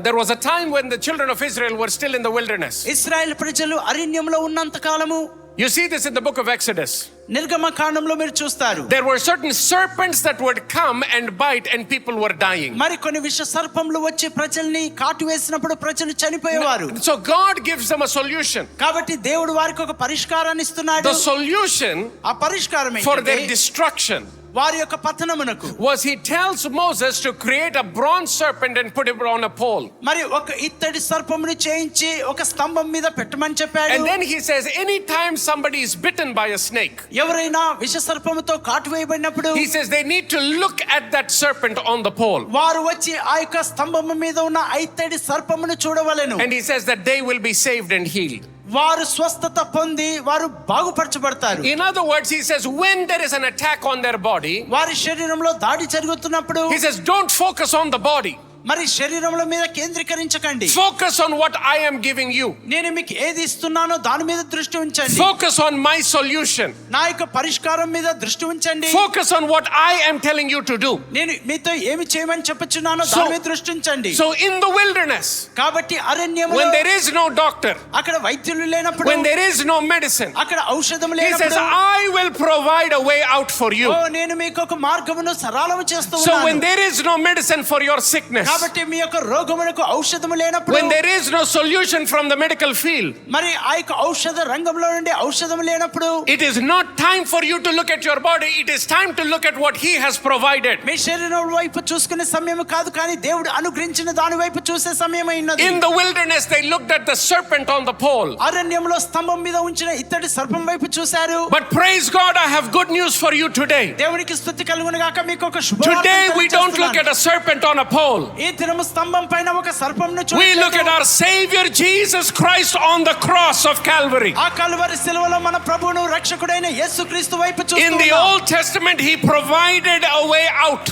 there was a time when the children of Israel were still in the wilderness. Israel ప్రజలు అరణ్యంలో ఉన్నంత కాలము. You see this in the book of Exodus. నిర్గమకాండంలో మీరు చూస్తారు. There were certain serpents that would come and bite and people were dying. మరి కొన్ని విష సర్పములు వచ్చి ప్రజల్ని కాటు వేసినప్పుడు ప్రజలు చనిపోయేవారు. So God gives them a solution. కాబట్టి దేవుడు వారికి ఒక పరిష్కారాన్ని ఇస్తున్నాడు. The solution ఆ పరిష్కారం for their ఏంటంటే destruction వారి యొక్క పతనమునకు was he tells Moses to create a bronze serpent and put it on a pole. మరి ఒక ఇత్తడి సర్పమును చేయించి ఒక స్తంభం మీద పెట్టమని చెప్పాడు. And then he says anytime somebody is bitten by a snake, ఎవరైనా విష సర్పముతో కాటు వేయబడినప్పుడు he says they need to look at that serpent on the pole. వారు వచ్చి ఆ యొక్క స్తంభము మీద ఉన్న ఇత్తడి సర్పమును చూడవలెను. And he says that they will be saved and healed. వారు స్వస్థత పొంది వారు బాగుపరచబడతారు. In other words, he says when there is an attack on their body, వారి శరీరంలో దాడి జరుగుతున్నప్పుడు he says don't focus on the body. మరి శరీరముల మీద కేంద్రీకరించకండి. Focus on what I am giving you. నేను మీకు ఏది ఇస్తున్నానో దాని మీద దృష్టి ఉంచండి. Focus on my solution. నా యొక్క పరిష్కారం మీద దృష్టి ఉంచండి. Focus on what I am telling you to do. నేను మీతో ఏమి చేయమని చెప్పుచున్నానో దాని మీద దృష్టి ఉంచండి. So in the wilderness, కాబట్టి అరణ్యములో when there is no doctor, అక్కడ వైద్యులు లేనప్పుడు, when there is no medicine, అక్కడ ఔషధం he says లేనప్పుడు, I will provide a way out for you. ఓ నేను మీకు ఒక మార్గమును సరళము చేస్తూ So when ఉన్నాను. there is no medicine for your sickness, కాబట్టి మీ యొక్క రోగమునకు ఔషధము లేనప్పుడు, when there is no solution from the medical field, మరి ఆ యొక్క ఔషధ రంగంలో నుండి ఔషధం లేనప్పుడు, it is not time for you to look at your body. It is time to look at what he has provided. మీ శరీరం వైపు చూసుకునే సమయం కాదు, కానీ దేవుడు అనుగ్రహించిన దాని వైపు చూసే సమయం అయినది. In the wilderness, they looked at the serpent on the pole. అరణ్యంలో స్తంభం మీద ఉంచిన ఇత్తడి సర్పం వైపు చూశారు. But praise God, I have good news for you today. దేవునికి స్తుతి కలుగును గాక. మీకు ఒక శుభవార్త Today we don't look at a serpent on a pole. ఈ దినము స్తంభం పైన ఒక సర్పంను We look at చూడలేదు. our Savior Jesus Christ on the cross of Calvary. ఆ కల్వరి శిలువలో మన ప్రభువును రక్షకుడైన యేసుక్రీస్తు వైపు In చూస్తూ the ఉన్నాం. Old Testament, he provided a way out.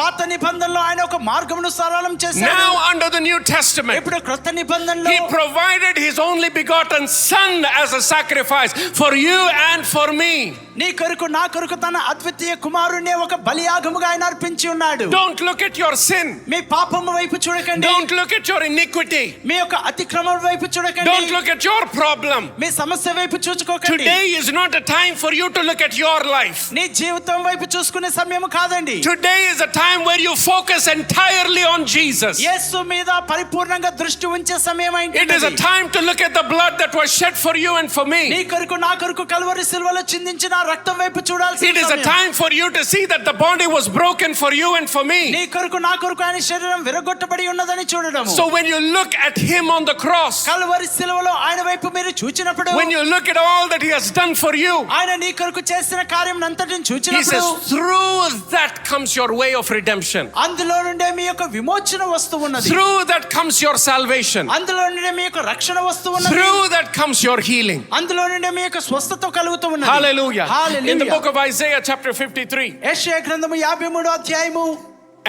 పాత నిబంధనలో ఆయన ఒక మార్గమును సరళం చేశాడు. Now under the New Testament, ఇప్పుడు క్రొత్త నిబంధనలో he provided his only begotten Son as a sacrifice for you and for me. నీ కొరకు నా కొరకు తన అద్వితీయ కుమారుణ్ణి ఒక బలియాగముగా ఆయన అర్పించి ఉన్నాడు. Don't look at your sin. మీ పాపము వైపు చూడకండి. Don't look at your iniquity. మీ యొక్క అతిక్రమం వైపు చూడకండి. Don't look at your problem. మీ సమస్య వైపు చూచుకోకండి. Today is not a time for you to look at your life. నీ జీవితం వైపు చూసుకునే సమయం కాదండి. Today is a time where you focus entirely on Jesus. యేసు మీద పరిపూర్ణంగా దృష్టి ఉంచే సమయం It is a అయింది. time to look at the blood that was shed for you and for me. నీ కొరకు నా కొరకు కల్వరి సిలువలో చిందించిన రక్తం వైపు చూడాల్సిన It is a సమయం. time for you to see that the body was broken for you and for me. నీ కొరకు నా కొరకు ఆయన శరీరం విరగొట్టబడి ఉన్నదని చూడడం. So when you look at him on the cross, Calvary సిలువలో ఆయన వైపు మీరు చూచినప్పుడు, when you look at all that he has done for you, ఆయన నీ కొరకు చేసిన కార్యం అంతటిని he చూచినప్పుడు, says through that comes your way of redemption. అందులో నుండే మీ యొక్క విమోచన వస్తువు ఉన్నది. Through that comes your salvation. అందులో నుండే మీ యొక్క రక్షణ వస్తువు ఉన్నది. Through that comes your healing. అందులో నుండే మీ యొక్క స్వస్థత కలుగుతూ ఉన్నది. Hallelujah. Hallelujah. In the book of Isaiah chapter 53 యెషయా గ్రంథము 53వ అధ్యాయము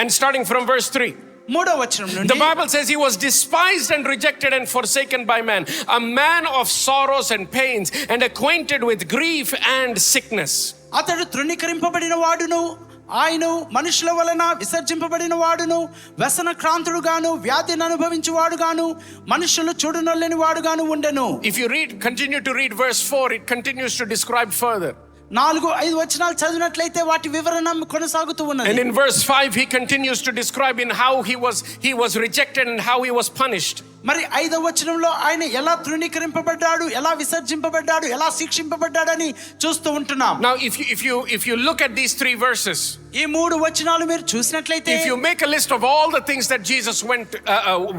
and starting from verse 3. 3వ వచనం The నుండి, Bible says he was despised and rejected and forsaken by man, a man of sorrows and pains and acquainted with grief and sickness. అతడు తృణీకరింపబడిన వాడును, ఆయన మనుషుల వలన విసర్జింపబడిన వాడును, వ్యసన క్రాంతుడుగాను, వ్యాధిని అనుభవించు వాడుగాను, మనుషులు చూడనొల్లని వాడుగాను ఉండెను. If you continue to read verse 4, it continues to describe further. 4-5 వచనాలు చదివినట్లయితే వాటి వివరణ కొనసాగుతూ ఉన్నది. And in verse 5 he continues to describe in how he was rejected and how he was punished. మరి 5వ వచనంలో ఆయన ఎలా తృణీకరింపబడ్డాడు, ఎలా విసర్జింపబడ్డాడు, ఎలా శిక్షింపబడ్డాడని చూస్తూ ఉంటున్నాం. Now if you look at these 3 verses, ఈ 3 వచనాలు మీరు చూసినట్లయితే, if you make a list of all the things that Jesus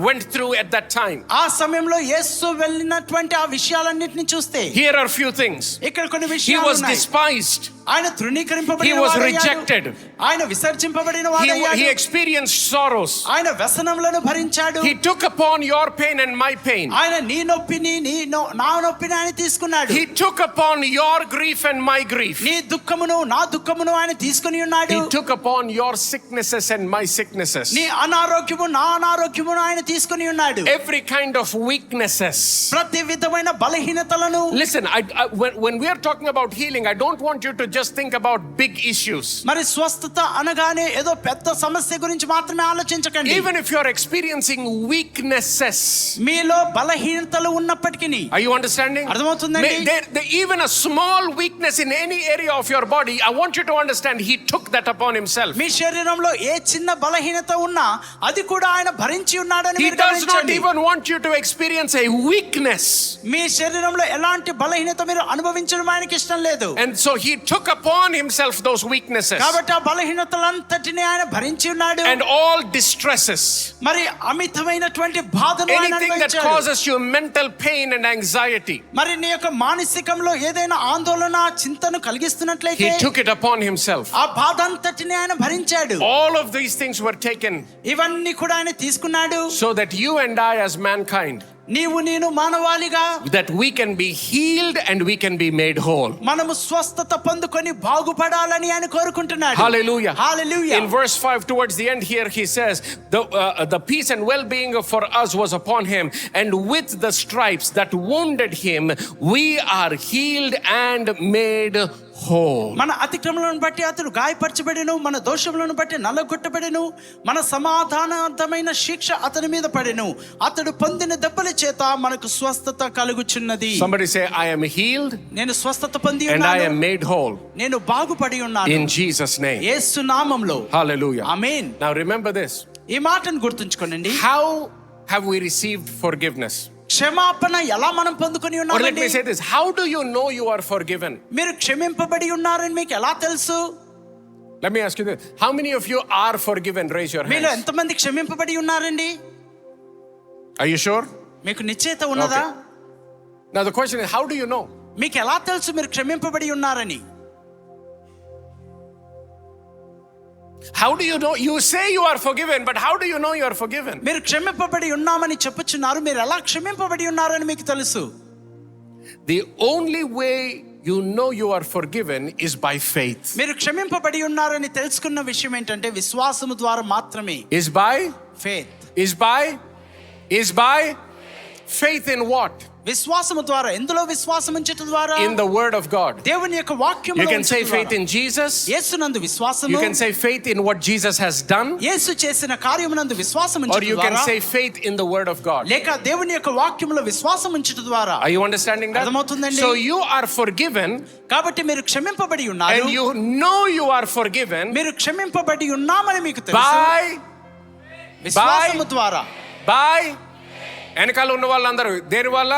went through at that time, ఆ సమయంలో యేసు వెళ్ళినటువంటి ఆ విషయాలన్నిటిని చూస్తే, here are few things. ఇక్కడ కొన్ని He విషయాలు was ఉన్నాయి. despised. ఆయన తృణీకరింపబడిన He was వాడయ్యాడు. rejected. ఆయన విసర్జింపబడిన He వాడయ్యాడు. experienced sorrows. ఆయన వ్యసనములను భరించాడు. He took upon your pain and my pain. ఆయన నీ నొప్పిని నా నొప్పిని ఆయన తీసుకున్నాడు. He took upon your grief and my grief. నీ దుఃఖమును నా దుఃఖమును ఆయన తీసుకుని ఉన్నాడు. He took upon your sicknesses and my sicknesses. నీ అనారోగ్యము నా అనారోగ్యమును ఆయన తీసుకుని ఉన్నాడు. Every kind of weaknesses. ప్రతి విధమైన బలహీనతలను. Listen, when we are talking about healing, I don't want you to just think about big issues. మరి స్వస్థత అనగానే ఏదో పెద్ద సమస్య గురించి మాత్రమే ఆలోచించకండి. Even if you are experiencing weaknesses, మీలో బలహీనతలు ఉన్నప్పటికీ, are you understanding? అర్థమవుతుందండి? Even a small weakness in any area of your body, I want you to understand he took that upon himself. మీ శరీరంలో ఏ చిన్న బలహీనత ఉన్నా అది కూడా ఆయన భరించి ఉన్నాడని He మీరు does not గమనించండి. even want you to experience a weakness. మీ శరీరంలో ఎలాంటి బలహీనత మీరు అనుభవించడం ఆయనకి ఇష్టం లేదు. And so he took upon himself those weaknesses కాబట్టి ఆ బలహీనతలంతటిని ఆయన భరించి ఉన్నాడు. and all distresses. మరి అమితమైనటువంటి బాధను ఆయన Anything that అనుభవించాడు. causes you mental pain and anxiety, మరి నీ యొక్క మానసికంలో ఏదైనా ఆందోళన చింతను కలిగిస్తున్నట్లయితే he took it upon himself. ఆ బాధ అంతటిని ఆయన భరించాడు. All of these things were taken ఇవన్నీ కూడా ఆయన తీసుకున్నాడు. so that you and I as mankind, నీవు నేను మానవాళిగా that we can be healed and we can be made whole. మనము స్వస్థత పొందుకొని బాగుపడాలని ఆయన కోరుకుంటున్నాడు. Hallelujah. Hallelujah. In verse 5 towards the end here he says the peace and well-being for us was upon him, and with the stripes that wounded him we are healed and made whole. మన అతిక్రమలను బట్టి అతడు గాయపరచబడెను, మన దోషములను బట్టి నల్లగొట్టబడెను, మన సమాధానార్థమైన శిక్ష అతని మీద పడెను, అతడు పొందిన దెబ్బల చేత మనకు స్వస్థత కలుగుచున్నది. Somebody say, I am healed నేను స్వస్థత పొంది and I am ఉన్నాను, made whole నేను బాగుపడి ఉన్నాను in Jesus name. యేసు నామములో. Hallelujah. Amen. Now remember this. ఈ మాటను గుర్తుంచుకోండి. How have we received forgiveness? క్షమాపణ ఎలా మనం పొందుకొని Or let ఉన్నామండి? me say this, how do you know you are forgiven? మీరు క్షమింపబడి ఉన్నారని మీకు ఎలా తెలుసు? Let me ask you this, how many of you are forgiven? Raise your మీలో hands. ఎంతమంది క్షమింపబడి ఉన్నారండి? Are you sure? మీకు నిశ్చయిత ఉన్నదా? Now the question is, how do you know? మీకు ఎలా తెలుసు మీరు క్షమింపబడి ఉన్నారని? How do you know? You say you are forgiven, but how do you know you are forgiven? మీరు క్షమింపబడి ఉన్నామని చెప్పుచున్నారు, మీరు ఎలా క్షమింపబడి ఉన్నారని మీకు తెలుసు? The only way you know you are forgiven is by faith. మీరు క్షమింపబడి ఉన్నారని తెలుసుకున్న విషయం ఏంటంటే విశ్వాసము ద్వారా మాత్రమే. Is by faith. is by faith in what? విశ్వాసము ద్వారా. ఎందులో విశ్వాసం ఉంచుట ద్వారా? In the word of God. దేవుని యొక్క వాక్యములో You can say ఉంచుట ద్వారా. faith in Jesus. యేసునందు విశ్వాసము. You can say faith in what Jesus has done. యేసు చేసిన కార్యమునందు విశ్వాసం Or ఉంచుట you can ద్వారా. say faith in the word of God. లేక దేవుని యొక్క వాక్యములో విశ్వాసం ఉంచుట ద్వారా. Are you understanding that? అర్థమవుతుందండి? So you are forgiven కాబట్టి మీరు క్షమింపబడి ఉన్నారు. and you know you are forgiven మీరు క్షమింపబడి ఉన్నామని మీకు తెలుసు. by విశ్వాసము ద్వారా. వెనకాల ఉన్న వాళ్ళందరూ దేని వల్ల?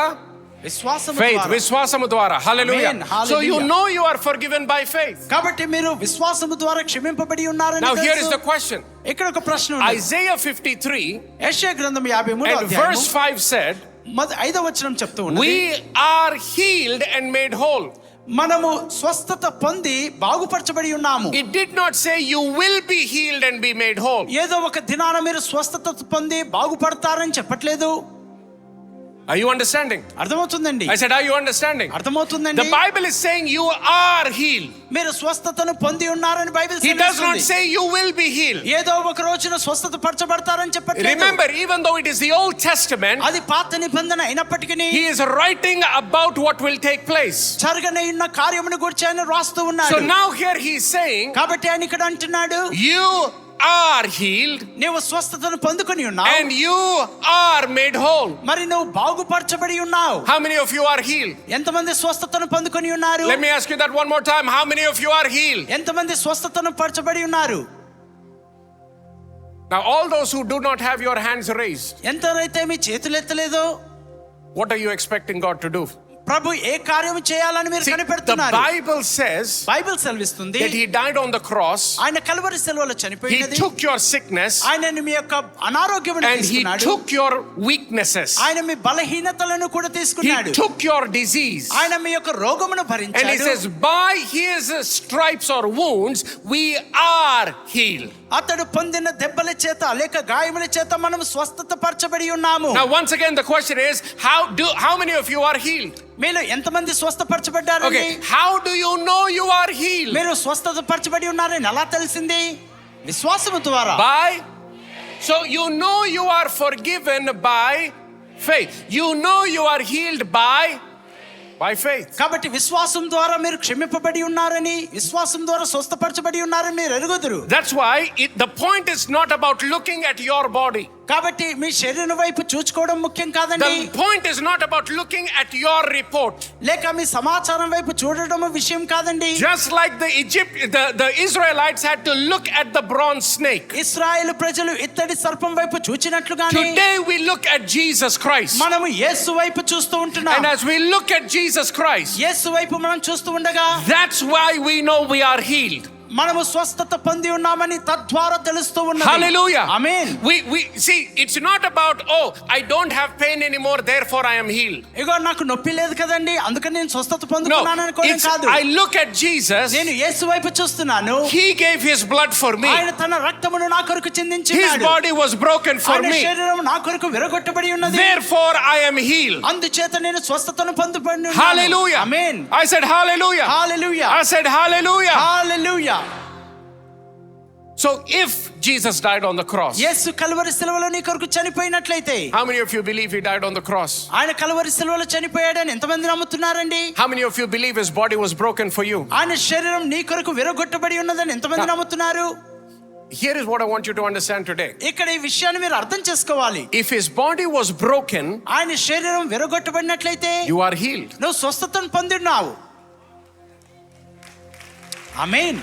విశ్వాసము Faith, ద్వారా. విశ్వాసము ద్వారా. Hallelujah. Amen. Hallelujah. So you know you are forgiven by faith. కాబట్టి మీరు విశ్వాసము ద్వారా క్షమింపబడి ఉన్నారని Now here is తెలుసు. the question. ఇక్కడ ఒక ప్రశ్న ఉంది. Isaiah 53 యెషయా గ్రంథం 53వ and verse అధ్యాయము 5 said, 5వ వచనం చెప్తూ ఉన్నది. we are healed and made whole. మనము స్వస్థత పొంది బాగుపరచబడి ఉన్నాము. It did not say you will be healed and be made whole. ఏదో ఒక దినాన మీరు స్వస్థత పొంది బాగుపడతారని చెప్పట్లేదు. Are you understanding? అర్థమవుతుందండి? I said, are you understanding? అర్థమవుతుందండి? The Bible is saying you are healed. మీరు స్వస్థతను పొంది ఉన్నారని బైబిల్ He does not సెలవిస్తుంది. say you will be healed. ఏదో ఒక రోజున స్వస్థత పరచబడతారని చెప్పట్లేదు. Remember, even though it is the Old Testament, అది పాత నిబంధన అయినప్పటికీ he is writing about what will take place. జరగనైన కార్యమును గురించి ఆయన రాస్తూ So ఉన్నాడు. now here he is saying, కాబట్టి ఆయన ఇక్కడ అంటున్నాడు, you are healed నీవు స్వస్థతను పొందుకొని ఉన్నావు, and you are made whole. మరి నువ్వు బాగుపరచబడి ఉన్నావు. How many of you are healed? ఎంతమంది స్వస్థతను పొందుకొని ఉన్నారు? Let me ask you that one more time. How many of you are healed? ఎంతమంది స్వస్థతను పరచబడి ఉన్నారు? Now all those who do not have your hands raised, ఎంతైతే మీ చేతులు ఎత్తలేదో what are you expecting God to do? ప్రభు ఏ కార్యము చేయాలని మీరు See, the కనిపెడుతున్నారు? Bible says Bible సెలవిస్తుంది that he died on the cross. ఆయన కల్వరి సిలువలో He చనిపోయినది. took your sickness ఆయన మీ యొక్క అనారోగ్యమును and he తీసుకున్నాడు. took your weaknesses. ఆయన మీ బలహీనతలను కూడా He తీసుకున్నాడు. took your disease. ఆయన మీ యొక్క రోగమును And he భరించాడు. says, by his stripes or wounds, we are healed. అతడు పొందిన దెబ్బల చేత లేక గాయముల చేత మనం స్వస్థత పరచబడి ఉన్నాము. Now, once again, the question is, how many of you are healed? మీలో ఎంతమంది స్వస్థపరచబడ్డారు? Okay, how do you know you are healed? మీరు స్వస్థత పరచబడి ఉన్నారని ఎలా తెలిసింది? విశ్వాసము ద్వారా. So you know you are forgiven by faith. You know you are healed by faith. కాబట్టి విశ్వాసం ద్వారా మీరు క్షమింపబడి ఉన్నారని, విశ్వాసం ద్వారా స్వస్థపరచబడి ఉన్నారని మీరు ఎరుగుదురు. That's why the point is not about looking at your body. కాబట్టి మీ శరీరం వైపు చూచుకోవడం ముఖ్యం కాదండి. The point is not about looking at your report. లేక మీ సమాచారం వైపు చూడడం విషయం కాదండి. Just like the Israelites had to look at the bronze snake. ఇశ్రాయేలు ప్రజలు ఇత్తడి సర్పం వైపు చూచినట్లుగానే Today we look at Jesus Christ. మనము యేసు వైపు చూస్తూ ఉంటున్నాం. And as we look at Jesus Christ, యేసు వైపు మనం చూస్తూ ఉండగా that's why we know we are healed. మనము స్వస్థత పొంది ఉన్నామని తద్వారా తెలుస్తూ ఉన్నది. Hallelujah. Amen. We see, it's not about, oh, I don't have pain anymore, therefore I am healed. ఇగో నాకు నొప్పి లేదు కదండి అందుకని నేను స్వస్థత No, పొందుకున్నాను అనుకోవడం it's, కాదు. I look at Jesus. నేను యేసు వైపు చూస్తున్నాను. He gave his blood for me. ఆయన తన రక్తమును నా కొరకు His చిందించాడు. body was broken for ఆయన me. శరీరం నా కొరకు విరగొట్టబడి ఉన్నది. Therefore I am healed. అందుచేత నేను స్వస్థతను పొందుకున్నాను. Hallelujah. Amen. I said hallelujah. Hallelujah. I said hallelujah. Hallelujah. So if Jesus died on the cross, Yesu Calvary శిలువలో నీ కొరకు చనిపోయినట్లయితే, how many of you believe he died on the cross? ఆయన కల్వరి శిలువలో చనిపోయాడని ఎంతమంది నమ్ముతున్నారండి? How many of you believe his body was broken for you? ఆయన శరీరం నీ కొరకు విరగొట్టబడి ఉన్నదని ఎంతమంది నమ్ముతున్నారు? Here is what I want you to understand today. ఇక్కడ ఈ విషయాన్ని మీరు అర్థం చేసుకోవాలి. If his body was broken, ఆయన శరీరం విరగొట్టబడినట్లయితే you are healed. నువ్వు స్వస్థతను పొంది ఉన్నావు. ఆమేన్.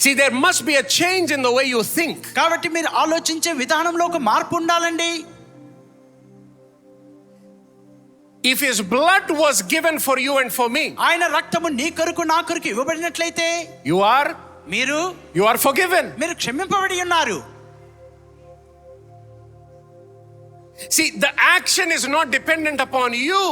See, there must be a change in the way you think. కాబట్టి మీరు ఆలోచించే విధానంలో ఒక మార్పు ఉండాలండి. If his blood was given for you and for me, ఆయన రక్తము నీ కొరకు నా కొరకు ఇవ్వబడినట్లయితే you are forgiven. మీరు క్షమింపబడి ఉన్నారు. See, the action is not dependent upon you.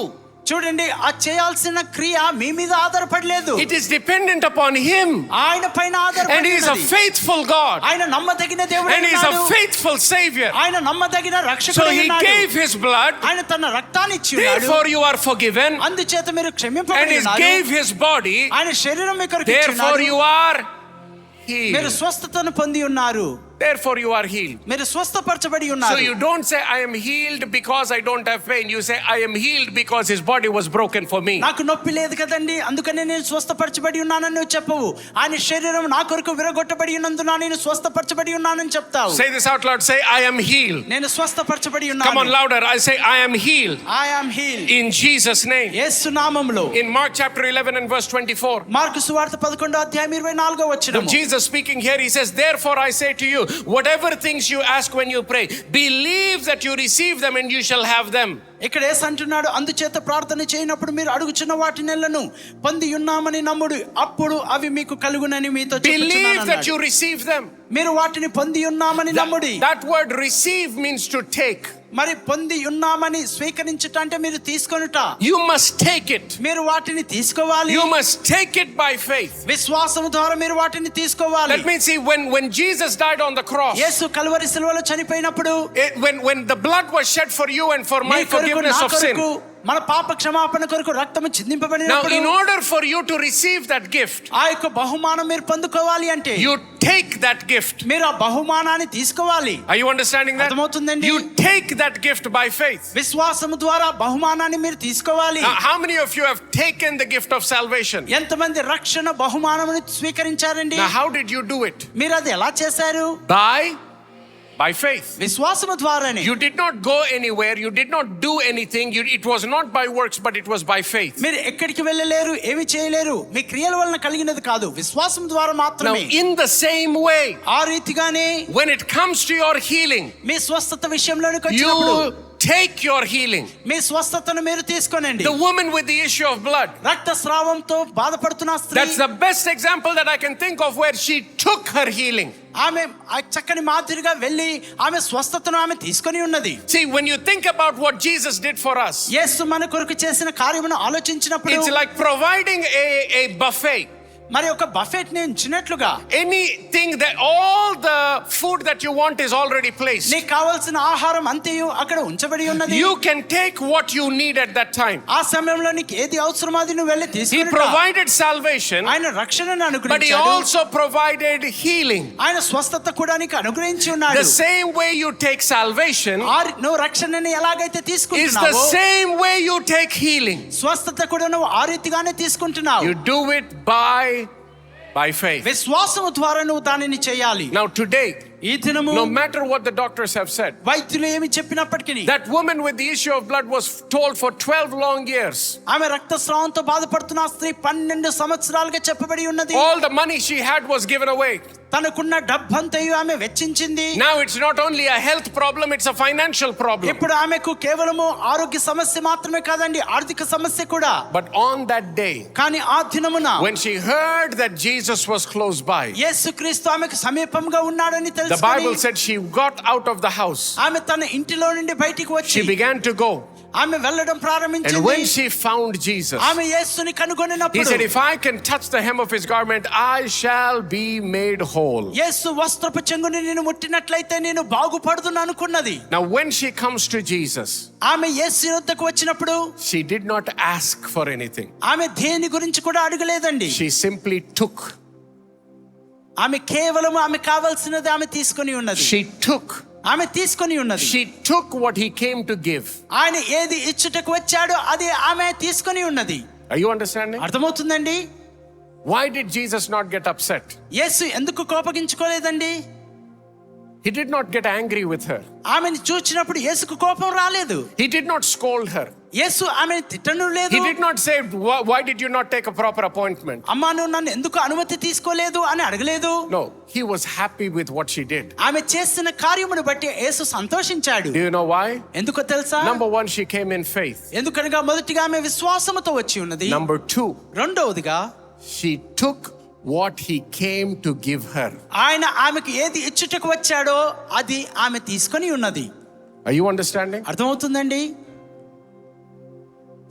చూడండి, ఆ చేయాల్సిన క్రియ మీ మీద ఆధారపడలేదు. It is dependent upon him. ఆయన పైన And he is a faithful God. ఆయన నమ్మదగిన దేవుడు. And he is a faithful Savior. ఆయన నమ్మదగిన So రక్షకుడు. he gave his blood. ఆయన తన రక్తాన్ని ఇచ్చి ఉన్నాడు. Therefore you are forgiven. అందుచేత మీరు And క్షమింపబడి he ఉన్నారు. gave his body. ఆయన శరీరం మీ కొరకు ఇచ్చి Therefore ఉన్నాడు. you are healed. మీరు స్వస్థతను పొంది ఉన్నారు. Therefore you are healed. మీరు స్వస్థపరచబడి So ఉన్నారు. you don't say I am healed because I don't have pain. You say I am healed because his body was broken for me. నాకు నొప్పి లేదు కదండి అందుకనే నేను స్వస్థపరచబడి ఉన్నానని నువ్వు చెప్పవు. ఆయన శరీరం నా కొరకు విరగొట్టబడి ఉన్నందున నేను స్వస్థపరచబడి ఉన్నానని చెప్తావు. Say this out loud. Say I am healed. నేను స్వస్థపరచబడి ఉన్నాను. Come on louder. I say I am healed. I am healed. In Jesus name. యేసు నామములో. In Mark chapter 11 and verse 24. Mark సువార్త 11వ అధ్యాయం 24వ వచనం. Jesus speaking here, he says, therefore I say to you, whatever things you ask when you pray, believe that you receive them and you shall have them. ఇక్కడ యేసు అంటున్నాడు, అందుచేత ప్రార్థన చేయనప్పుడు మీరు అడుగుచున్న వాటినెల్లను పొంది ఉన్నామని నమ్ముడు, అప్పుడు అవి మీకు కలుగునని మీతో Believe that చెప్పుచున్నాను. you receive them. మీరు వాటిని పొంది ఉన్నామని నమ్ముడి. That word receive means to take. మరి పొంది ఉన్నామని స్వీకరించుట అంటే మీరు తీసుకొనుట. You must take it. మీరు వాటిని తీసుకోవాలి. You must take it by faith. విశ్వాసము ద్వారా మీరు వాటిని తీసుకోవాలి. Let me see, when Jesus died on the cross, Yesu Calvary శిలువలో చనిపోయినప్పుడు, when the blood was shed for you and for my నీ కొరకు, forgiveness నా of sin. కొరకు, మన పాప క్షమాపణ కొరకు రక్తము Now చిందింపబడినప్పుడు, in order for you to receive that gift, ఆ యొక్క బహుమానం మీరు పొందుకోవాలి అంటే you take that gift. మీరు ఆ బహుమానాన్ని తీసుకోవాలి. Are you understanding that? అర్థమవుతుందండి? You take that gift by faith. విశ్వాసము ద్వారా బహుమానాన్ని మీరు తీసుకోవాలి. Now, how many of you have taken the gift of salvation? ఎంతమంది రక్షణ బహుమానమును స్వీకరించారండి? Now how did you do it? మీరు అది ఎలా చేశారు? By faith. విశ్వాసము ద్వారానే. You did not go anywhere. You did not do anything. It was not by works, but it was by faith. మీరు ఎక్కడికి వెళ్ళలేరు, ఏమి చేయలేరు. మీ క్రియల వలన కలిగినది కాదు, విశ్వాసం ద్వారా Now, మాత్రమే. in the same way, ఆ రీతిగానే when it comes to your healing, మీ స్వస్థత విషయంలోనికి వచ్చినప్పుడు you take your healing. మీ స్వస్థతను మీరు తీసుకోనండి. The woman with the issue of blood. రక్తస్రావంతో బాధపడుతున్న స్త్రీ, That's the best example that I can think of where she took her healing. ఆమె ఆ చక్కని మాదిరిగా వెళ్ళి ఆమె స్వస్థతను ఆమె తీసుకొని ఉన్నది. See, when you think about what Jesus did for us, యేసు మన కొరకు చేసిన కార్యమును ఆలోచించినప్పుడు, it's like providing a buffet. మరి ఒక బఫెట్ ని ఉంచినట్లుగా, Anything that all the food that you want is already placed. నీకు కావాల్సిన ఆహారం అంతయు అక్కడ ఉంచబడి ఉన్నది. You can take what you need at that time. ఆ సమయంలో నీకు ఏది అవసరమో అది నువ్వు వెళ్ళి He తీసుకొని. provided salvation, ఆయన రక్షణను but he అనుగ్రహించాడు. also provided healing. ఆయన స్వస్థత కూడా నీకు అనుగ్రహించి ఉన్నాడు. The same way you take salvation నువ్వు రక్షణని ఎలాగైతే is the తీసుకుంటున్నావో, same way you take healing. స్వస్థత కూడా నువ్వు ఆ రీతిగానే తీసుకుంటున్నావు. You do it by By faith. విశ్వాసము ద్వారా నువ్వు దానిని చేయాలి. Now today, ఈ దినము no matter what the doctors have said, వైద్యులు ఏమి చెప్పినప్పటికీ that woman with the issue of blood was told for 12 long years. ఆమె రక్తస్రావంతో బాధపడుతున్న ఆ స్త్రీ 12 సంవత్సరాలుగా చెప్పబడి ఉన్నది. All the money she had was given away. తనకున్న డబ్బంతయు ఆమె వెచ్చించింది. Now it's not only a health problem, it's a financial problem. ఇప్పుడు ఆమెకు కేవలము ఆరోగ్య సమస్య మాత్రమే కాదండి, ఆర్థిక సమస్య కూడా. But on that day, కానీ ఆ దినమున when she heard that Jesus was close by, యేసుక్రీస్తు ఆమెకు సమీపంగా ఉన్నాడని తెలుసుకొని the Bible said she got out of the house. ఆమె తన ఇంటిలో నుండి బయటికి వచ్చి She began to go. ఆమె వెళ్ళడం ప్రారంభించింది. And when she found Jesus, ఆమె యేసుని he కనుగొనినప్పుడు said, if I can touch the hem of his garment, I shall be made whole. యేసు వస్త్రపు చెంగుని నేను ముట్టినట్లయితే నేను బాగుపడుదును అనుకున్నది. Now when she comes to Jesus, ఆమె యేసు యొద్దకు వచ్చినప్పుడు she did not ask for anything. ఆమె దేని గురించి కూడా అడగలేదండి. She simply took. ఆమె కేవలం ఆమె కావాల్సినది ఆమె తీసుకొని ఉన్నది. She took. ఆమె తీసుకొని ఉన్నది. She took what he came to give. ఆయన ఏది ఇచ్చుటకు వచ్చాడో అది ఆమె తీసుకొని ఉన్నది. Are you understanding? అర్థమవుతుందండి? Why did Jesus not get upset? యేసు ఎందుకు కోపగించుకోలేదండి? He did not get angry with her. ఆమెను చూచినప్పుడు యేసుకు కోపం రాలేదు. He did not scold her. యేసు ఆమెను తిట్టను లేదు. He did not say, why did you not take a proper appointment? అమ్మా నువ్వు నన్ను ఎందుకు అనుమతి తీసుకోలేదు అని అడగలేదు. No, he was happy with what she did. ఆమె చేసిన కార్యమును బట్టి యేసు సంతోషించాడు. Do you know why? ఎందుకో తెలుసా? Number one, she came in faith. ఎందుకనగా మొదటిగా ఆమె విశ్వాసముతో వచ్చి ఉన్నది. Number two, రెండవదిగా she took what he came to give her. ఆయన ఆమెకు ఏది ఇచ్చుటకు వచ్చాడో అది ఆమె తీసుకొని ఉన్నది. Are you understanding? అర్థమవుతుందండి?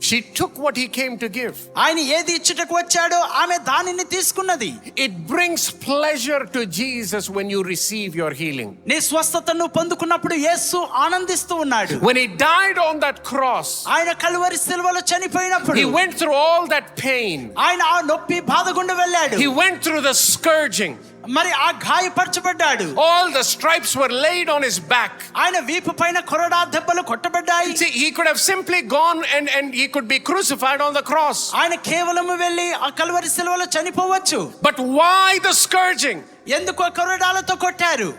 She took what he came to give. ఆయన ఏది ఇచ్చుటకు వచ్చాడో ఆమె దానిని తీసుకున్నది. It brings pleasure to Jesus when you receive your healing. నీ స్వస్థతను పొందుకున్నప్పుడు యేసు ఆనందిస్తూ ఉన్నాడు. When he died on that cross, ఆయన కల్వరి సిలువలో చనిపోయినప్పుడు he went through all that pain. ఆయన ఆ నొప్పి బాధ గుండా వెళ్ళాడు. He went through the scourging. మరి ఆ గాయపరచబడ్డాడు. All the stripes were laid on his back. ఆయన వీపు పైన కొరడా దెబ్బలు కొట్టబడ్డాయి. See, he could have simply gone and he could be crucified on the cross. ఆయన కేవలం వెళ్ళి ఆ కల్వరి సిలువలో చనిపోవచ్చు. But why the scourging? ఎందుకు ఆ కొరడాలతో కొట్టారు?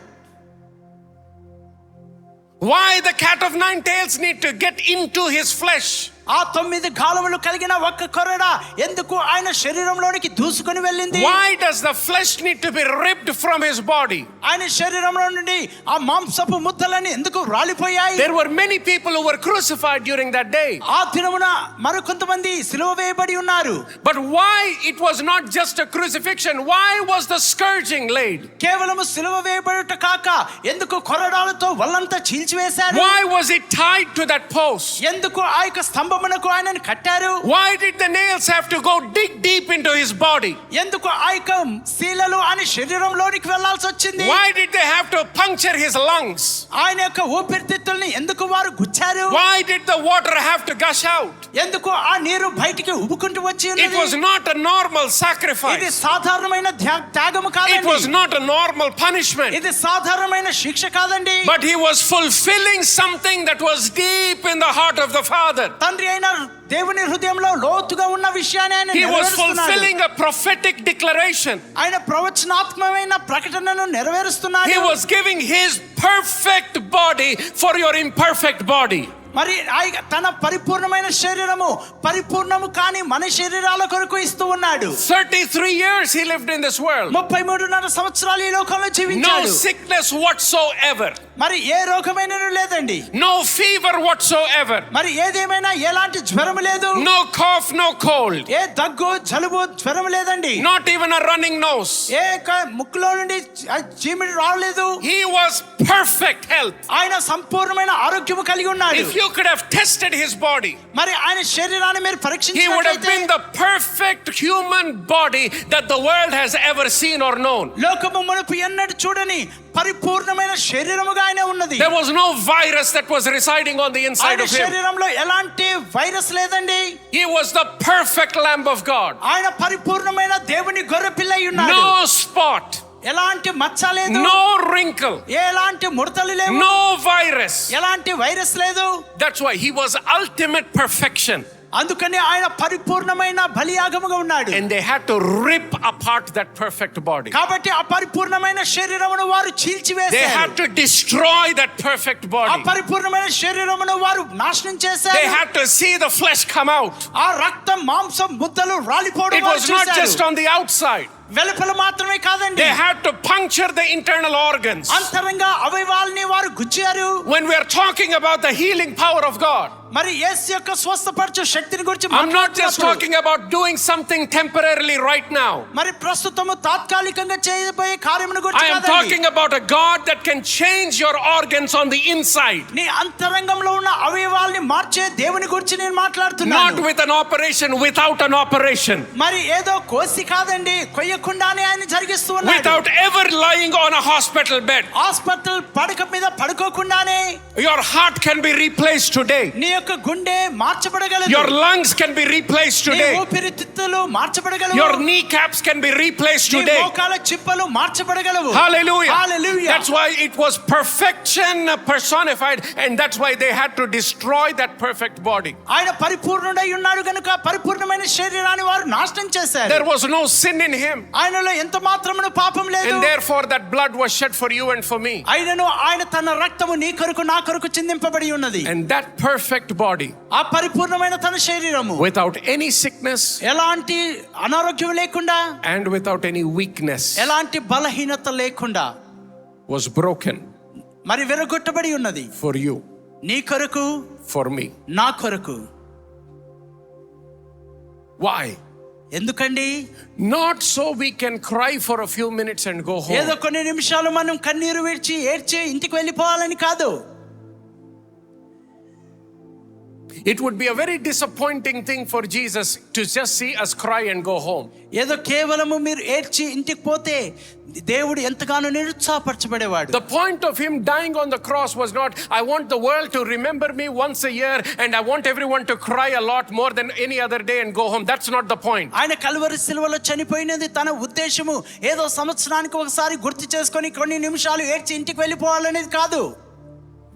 Why the cat of nine tails need to get into his flesh? ఆ 9 గాలములు కలిగిన ఒక్క కొరడా ఎందుకు ఆయన శరీరంలోనికి దూసుకొని వెళ్ళింది? Why does the flesh need to be ripped from his body? ఆయన శరీరంలో నుండి ఆ మాంసపు ముద్దలని ఎందుకు రాలిపోయాయి? There were many people who were crucified during that day. ఆ దినమున మరికొంతమంది సిలువ వేయబడి ఉన్నారు. But why it was not just a crucifixion? Why was the scourging laid? కేవలం సిలువ వేయబడుట కాక ఎందుకు కొరడాలతో వల్లంతా చీల్చివేశారు? Why was it tied to that post? ఎందుకు ఆ యొక్క స్తంభమునకు ఆయనను కట్టారు? Why did the nails have to go dig deep into his body? ఎందుకు ఆ యొక్క శీలలు ఆయన శరీరంలోనికి వెళ్ళాల్సి వచ్చింది? Why did they have to puncture his lungs? ఆయన యొక్క ఊపిరితిత్తుల్ని ఎందుకు వారు గుచ్చారు? Why did the water have to gush out? ఎందుకు ఆ నీరు బయటికి ఉబుకుంటూ వచ్చి It ఉన్నది? was not a normal ఇది sacrifice. సాధారణమైన త్యాగము It కాదండి. was not a normal punishment. ఇది సాధారణమైన శిక్ష కాదండి. But he was fulfilling something that was deep in the heart of the Father. తండ్రి అయిన దేవుని హృదయంలో లోతుగా ఉన్న విషయాన్ని ఆయన He was నెరవేరుస్తున్నాడు. fulfilling a prophetic declaration. ఆయన ప్రవచనాత్మకమైన ప్రకటనను నెరవేరుస్తున్నాడు. He was giving his perfect body for your imperfect body. మరి తన పరిపూర్ణమైన శరీరము పరిపూర్ణము కాని మన శరీరాల కొరకు ఇస్తూ ఉన్నాడు. 33 years he lived in this world. 33.5 సంవత్సరాలు ఈ లోకంలో No జీవించాడు. sickness whatsoever. మరి ఏ రోగమైనను లేదండి. No fever whatsoever. మరి ఏదేమైనా ఎలాంటి జ్వరం లేదు. No cough, no cold. ఏ దగ్గు జలుబు జ్వరం లేదండి. Not even a running nose. ఏ ముక్కులో నుండి చీమిడి రాలేదు. He was perfect health. ఆయన సంపూర్ణమైన ఆరోగ్యము కలిగి ఉన్నాడు. If you could have tested his body, మరి ఆయన శరీరాన్ని మీరు he would have పరీక్షించినట్లయితే been the perfect human body that the world has ever seen or known. లోకము మునుపు ఎన్నడూ చూడని పరిపూర్ణమైన శరీరముగా ఆయన ఉన్నది. There was no virus that was residing on the inside ఆయన of him. శరీరంలో ఎలాంటి వైరస్ లేదండి. He was the perfect Lamb of God. ఆయన పరిపూర్ణమైన దేవుని గొర్రెపిల్ల అయి ఉన్నాడు. No spot, ఎలాంటి మచ్చ లేదు. no wrinkle, ఎలాంటి ముడతలు లేవు. no virus. ఎలాంటి వైరస్ లేదు. That's why he was ultimate perfection. అందుకని ఆయన పరిపూర్ణమైన బలియాగముగా ఉన్నాడు. And they had to rip apart that perfect body. కాబట్టి ఆ పరిపూర్ణమైన శరీరమును వారు They చీల్చివేశారు. had to destroy that perfect ఆ body. పరిపూర్ణమైన శరీరమును వారు నాశనం They చేశారు. had to see the flesh come out. ఆ రక్తం మాంసం ముద్దలు రాలిపోవడం It వారు was not చూశారు. just on the outside. వెలుపల మాత్రమే కాదండి, They had to puncture the internal organs. అంతరంగ అవయవాల్ని వారు గుచ్చారు. When we are talking about the healing power of God, మరి యేసు యొక్క స్వస్థపరచు శక్తిని గురించి I'm not just మాట్లాడుతున్నప్పుడు talking about doing something temporarily right now. మరి ప్రస్తుతము తాత్కాలికంగా చేయబోయే కార్యమును I గురించి am కాదండి. talking about a God that can change your organs on the inside. నీ అంతరంగంలో ఉన్న అవయవాల్ని మార్చే దేవుని గురించి నేను Not మాట్లాడుతున్నాను. with an operation, without an operation. మరి ఏదో కోసి కాదండి, కొయ్యకుండానే ఆయన జరిగిస్తూ ఉన్నాడు. Without ever lying on a hospital bed. Hospital పడక మీద పడుకోకుండానే Your heart can be replaced today. నీ యొక్క గుండె మార్చబడగలదు. Your lungs can be replaced నీ today. ఊపిరితిత్తులు మార్చబడగలవు. Your kneecaps can be replaced నీ today. మోకాల చిప్పలు మార్చబడగలవు. Hallelujah. Hallelujah. That's why it was perfection personified, and that's why they had to destroy that perfect body. ఆయన పరిపూర్ణుడై ఉన్నాడు గనుక పరిపూర్ణమైన శరీరాన్ని వారు నాశనం చేశారు. There was no sin in him, ఆయనలో ఎంత మాత్రమును పాపం లేదు. and therefore that blood was shed for you and for me. ఆయనను ఆయన తన రక్తము నీ కొరకు నా కొరకు చిందింపబడి ఉన్నది. And that perfect body, ఆ పరిపూర్ణమైన తన శరీరము without any sickness ఎలాంటి అనారోగ్యం లేకుండా, and without any weakness, ఎలాంటి బలహీనత లేకుండా was broken మరి విరగొట్టబడి ఉన్నది. for you, నీ కొరకు, for me. నా కొరకు. Why? ఎందుకండి? Not so we can cry for a few minutes and go home. ఏదో కొన్ని నిమిషాలు మనం కన్నీరు విడిచి ఏడ్చి ఇంటికి వెళ్ళిపోవాలని కాదు. It would be a very disappointing thing for Jesus to just see us cry and go home. ఏదో కేవలము మీరు ఏడ్చి ఇంటికి పోతే దేవుడు ఎంతగానో నిరుత్సాహపరచబడేవాడు. The point of him dying on the cross was not, I want the world to remember me once a year and I want everyone to cry a lot more than any other day and go home. That's not the point. ఆయన కల్వరి సిలువలో చనిపోయినది తన ఉద్దేశము ఏదో సంవత్సరానికి ఒకసారి గుర్తు చేసుకొని కొన్ని నిమిషాలు ఏడ్చి ఇంటికి వెళ్ళిపోవాలనేది కాదు.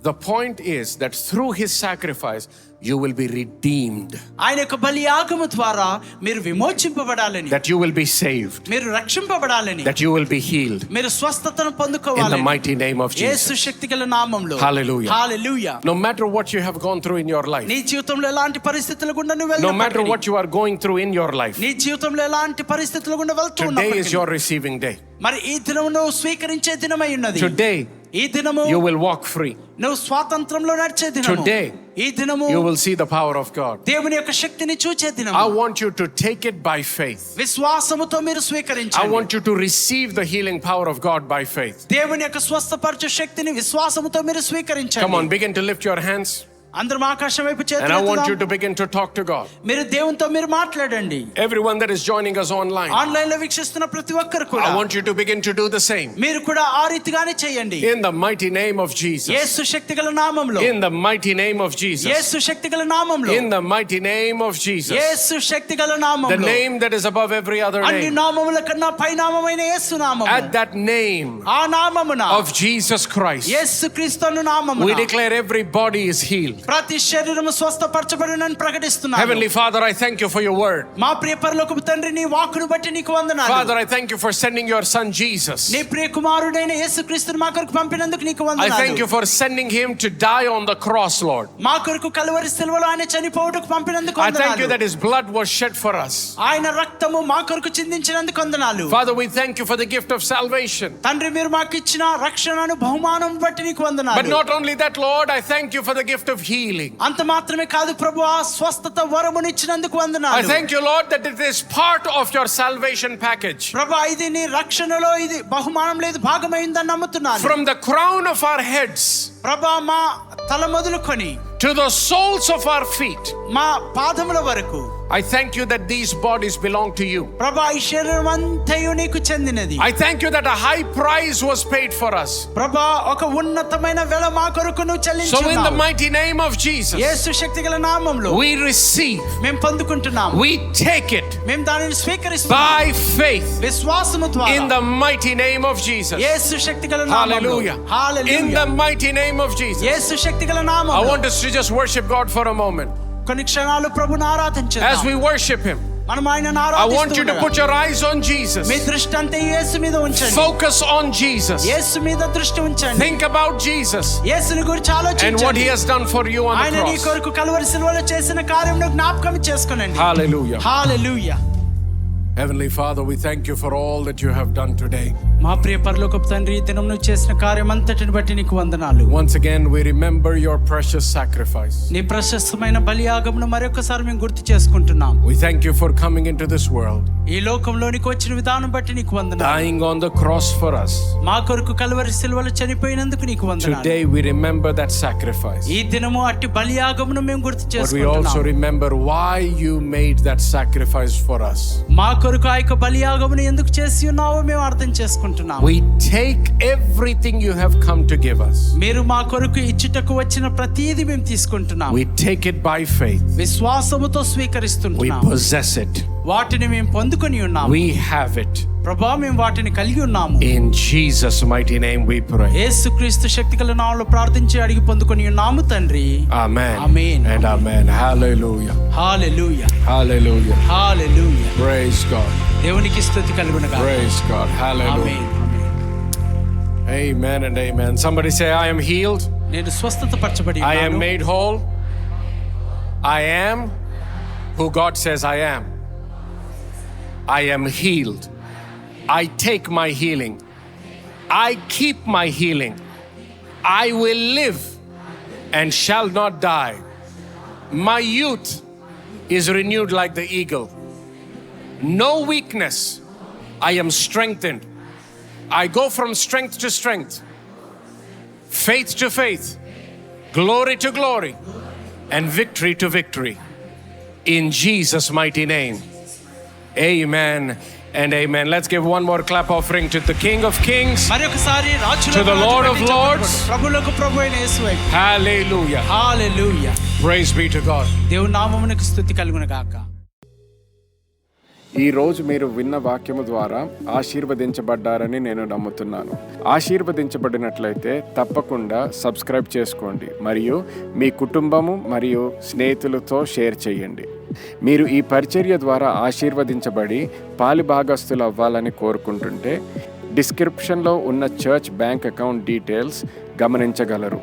The point is that through his sacrifice you will be redeemed, ఆయన యొక్క బలియాగము ద్వారా మీరు విమోచింపబడాలని, that you will be saved, మీరు రక్షింపబడాలని, that you will be healed మీరు స్వస్థతను in the పొందుకోవాలని mighty name of Yesu Jesus. శక్తిగల నామములో. Hallelujah. Hallelujah. No matter what you have gone through in your life, నీ జీవితంలో ఎలాంటి పరిస్థితుల గుండా నువ్వు no matter వెళ్ళినప్పటికీ, what you are going through in your life, నీ జీవితంలో ఎలాంటి పరిస్థితుల గుండా వెళ్తూ today is ఉన్నప్పటికీ, your receiving day. మరి ఈ దినము నువ్వు స్వీకరించే దినమై ఉన్నది. Today ఈ దినము you will walk free. నువ్వు స్వాతంత్రంలో నడిచే దినము. Today ఈ దినము you will see the power of God. దేవుని యొక్క శక్తిని చూచే I దినము. want you to take it by faith. విశ్వాసముతో మీరు I స్వీకరించండి. want you to receive the healing power of God by faith. దేవుని యొక్క స్వస్థపరచు శక్తిని విశ్వాసముతో మీరు Come on, స్వీకరించండి. begin to lift your hands. అందరం ఆకాశం వైపు And I want you చేతులు to begin to talk to God. మీరు దేవునితో మీరు మాట్లాడండి. Everyone that is joining us online, online లో వీక్షిస్తున్న ప్రతి ఒక్కరు కూడా I want you to begin to do the same. మీరు కూడా ఆ రీతిగానే చేయండి. In the mighty name of Jesus. యేసు శక్తిగల నామములో. In the mighty name of Jesus. యేసు శక్తిగల నామములో. In the mighty name of Jesus. Yesu శక్తిగల The నామములో. name that is above every other అన్ని name. నామముల కన్నా పై నామమైన యేసు నామము. At that name ఆ నామమున of Jesus Christ, యేసు క్రీస్తును నామమున we declare every body is healed. ప్రతి శరీరము స్వస్థపరచబడునని ప్రకటిస్తున్నాను. Heavenly Father, I thank you for your word. మా ప్రియ పరలోకపు తండ్రి నీ వాక్కును బట్టి నీకు వందనాలు. Father, I thank you for sending your son Jesus. నీ ప్రియ కుమారుడైన యేసుక్రీస్తును మా కొరకు పంపినందుకు నీకు I వందనాలు. thank you for sending him to die on the cross, Lord. మా కొరకు కల్వరి సిలువలో ఆయన చనిపోవుటకు పంపినందుకు I thank you వందనాలు. that his blood was shed for us. ఆయన రక్తము మా కొరకు చిందించినందుకు వందనాలు. Father, we thank you for the gift of salvation. తండ్రి మీరు మాకు ఇచ్చిన రక్షణను బహుమానం బట్టి నీకు But వందనాలు. not only that, Lord, I thank you for the gift of healing. అంత మాత్రమే కాదు ప్రభువా, స్వస్థత వరమును ఇచ్చినందుకు I వందనాలు. thank you, Lord, that it is part of your salvation package. ప్రభువా, ఇది నీ రక్షణలో ఇది బహుమానం లేదు భాగమైందని నమ్ముతున్నాను. From the crown of our heads ప్రభువా, మా తల మొదలుకొని to the soles of our feet, మా పాదముల వరకు I thank you that these bodies belong to you. ప్రభువా, ఈ శరీరం అంతయు నీకు చెందినది. I thank you that a high price was paid for us. ప్రభువా, ఒక ఉన్నతమైన వెల మా కొరకు నువ్వు So in the చెల్లించున్నావు. mighty name of Jesus, యేసు శక్తిగల నామములో we receive, మేము పొందుకుంటున్నాము. we take it మేము దానిని స్వీకరిస్తున్నాము by faith విశ్వాసము ద్వారా. in the mighty name of Jesus. యేసు శక్తిగల నామములో. Hallelujah. In hallelujah. the mighty name of Jesus. Yesu శక్తిగల I నామములో. want us to just worship God for a moment. కొన్ని క్షణాలు ప్రభుని as ఆరాధించుదాం. we worship Him. మనం ఆయనను I want you to ఆరాధిస్తుండగా put your eyes on Jesus. మీ దృష్టి అంతా యేసు మీద ఉంచండి. Focus on Jesus. యేసు మీద దృష్టి ఉంచండి. Think about Jesus యేసుని గురించి and what He ఆలోచించండి. has done for you on ఆయన the నీ cross. కొరకు కల్వరి శిలువలో చేసిన కార్యమును జ్ఞాపకం చేసుకొనండి. Hallelujah. Hallelujah. Heavenly Father, we thank you for all that you have done today. మా ప్రియ పరలోకపు తండ్రి, ఈ దినం నువ్వు చేసిన కార్యం అంతటిని బట్టి నీకు వందనాలు. Once again, we remember your precious sacrifice. నీ ప్రశస్తమైన బలియాగమును మరొకసారి మేము గుర్తు చేసుకుంటున్నాం. We thank you for coming into this world, ఈ లోకంలోనికి వచ్చిన విధానం బట్టి నీకు వందనాలు. dying on the cross for us. మా కొరకు కల్వరి శిలువలో చనిపోయినందుకు నీకు వందనాలు. Today we remember that sacrifice. ఈ దినము అట్టి బలియాగమును మేము గుర్తు But we also చేసుకుంటున్నాం. remember why you made that sacrifice for us. మా కొరకు ఆ యొక్క బలియాగమును ఎందుకు చేసి ఉన్నావో మేము అర్థం చేసుకుంటున్నాం. We take everything you have come to give us. మీరు మా కొరకు ఇచ్చుటకు వచ్చిన ప్రతిదీ మేము తీసుకుంటున్నాం. We take it by faith. విశ్వాసముతో We స్వీకరిస్తున్నాం. possess it. వాటిని మేము పొందుకొని ఉన్నాము. We have it. ప్రభా, మేము వాటిని కలిగి ఉన్నాము. In Jesus' mighty name we pray. యేసుక్రీస్తు శక్తిగల నామములో ప్రార్థించి అడిగి పొందుకొని ఉన్నాము తండ్రి. Amen. Amen. And amen. Hallelujah. Hallelujah. Hallelujah. Hallelujah. Praise God. దేవునికి స్తుతి కలుగునుగాక. Praise God. Hallelujah. Amen. Amen and amen. Somebody say, I am healed. నేను స్వస్థత పరచబడి I am ఉన్నాను. made whole. I am who God says I am. I am healed. I take my healing. I keep my healing. I will live and shall not die. My youth is renewed like the eagle. No weakness. I am strengthened. I go from strength to strength, faith to faith, glory to glory, and victory to victory. In Jesus' mighty name. Amen and amen. Let's give one more clap offering to the King of Kings. మరొకసారి రాజులకు To the Raju Lord of పెట్టి Lords. చెప్పబడు. ప్రభువులకు ప్రభువైన యేసువైపు. Hallelujah. Hallelujah. Praise be to God. దేవుని నామమునకు స్తుతి కలుగునుగాక. ఈ రోజు మీరు విన్న వాక్యము ద్వారా ఆశీర్వదించబడ్డారని నేను నమ్ముతున్నాను. ఆశీర్వదించబడినట్లయితే తప్పకుండా సబ్స్క్రైబ్ చేసుకోండి మరియు మీ కుటుంబము మరియు స్నేహితులతో షేర్ చేయండి. మీరు ఈ పరిచర్య ద్వారా ఆశీర్వదించబడి పాలిభాగస్తులు అవ్వాలని కోరుకుంటుంటే డిస్క్రిప్షన్లో ఉన్న చర్చ్ బ్యాంక్ అకౌంట్ డీటెయిల్స్ గమనించగలరు.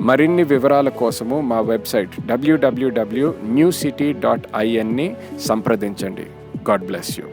మరిన్ని వివరాల కోసము మా వెబ్సైట్ www.newcity.in ని సంప్రదించండి. God bless you.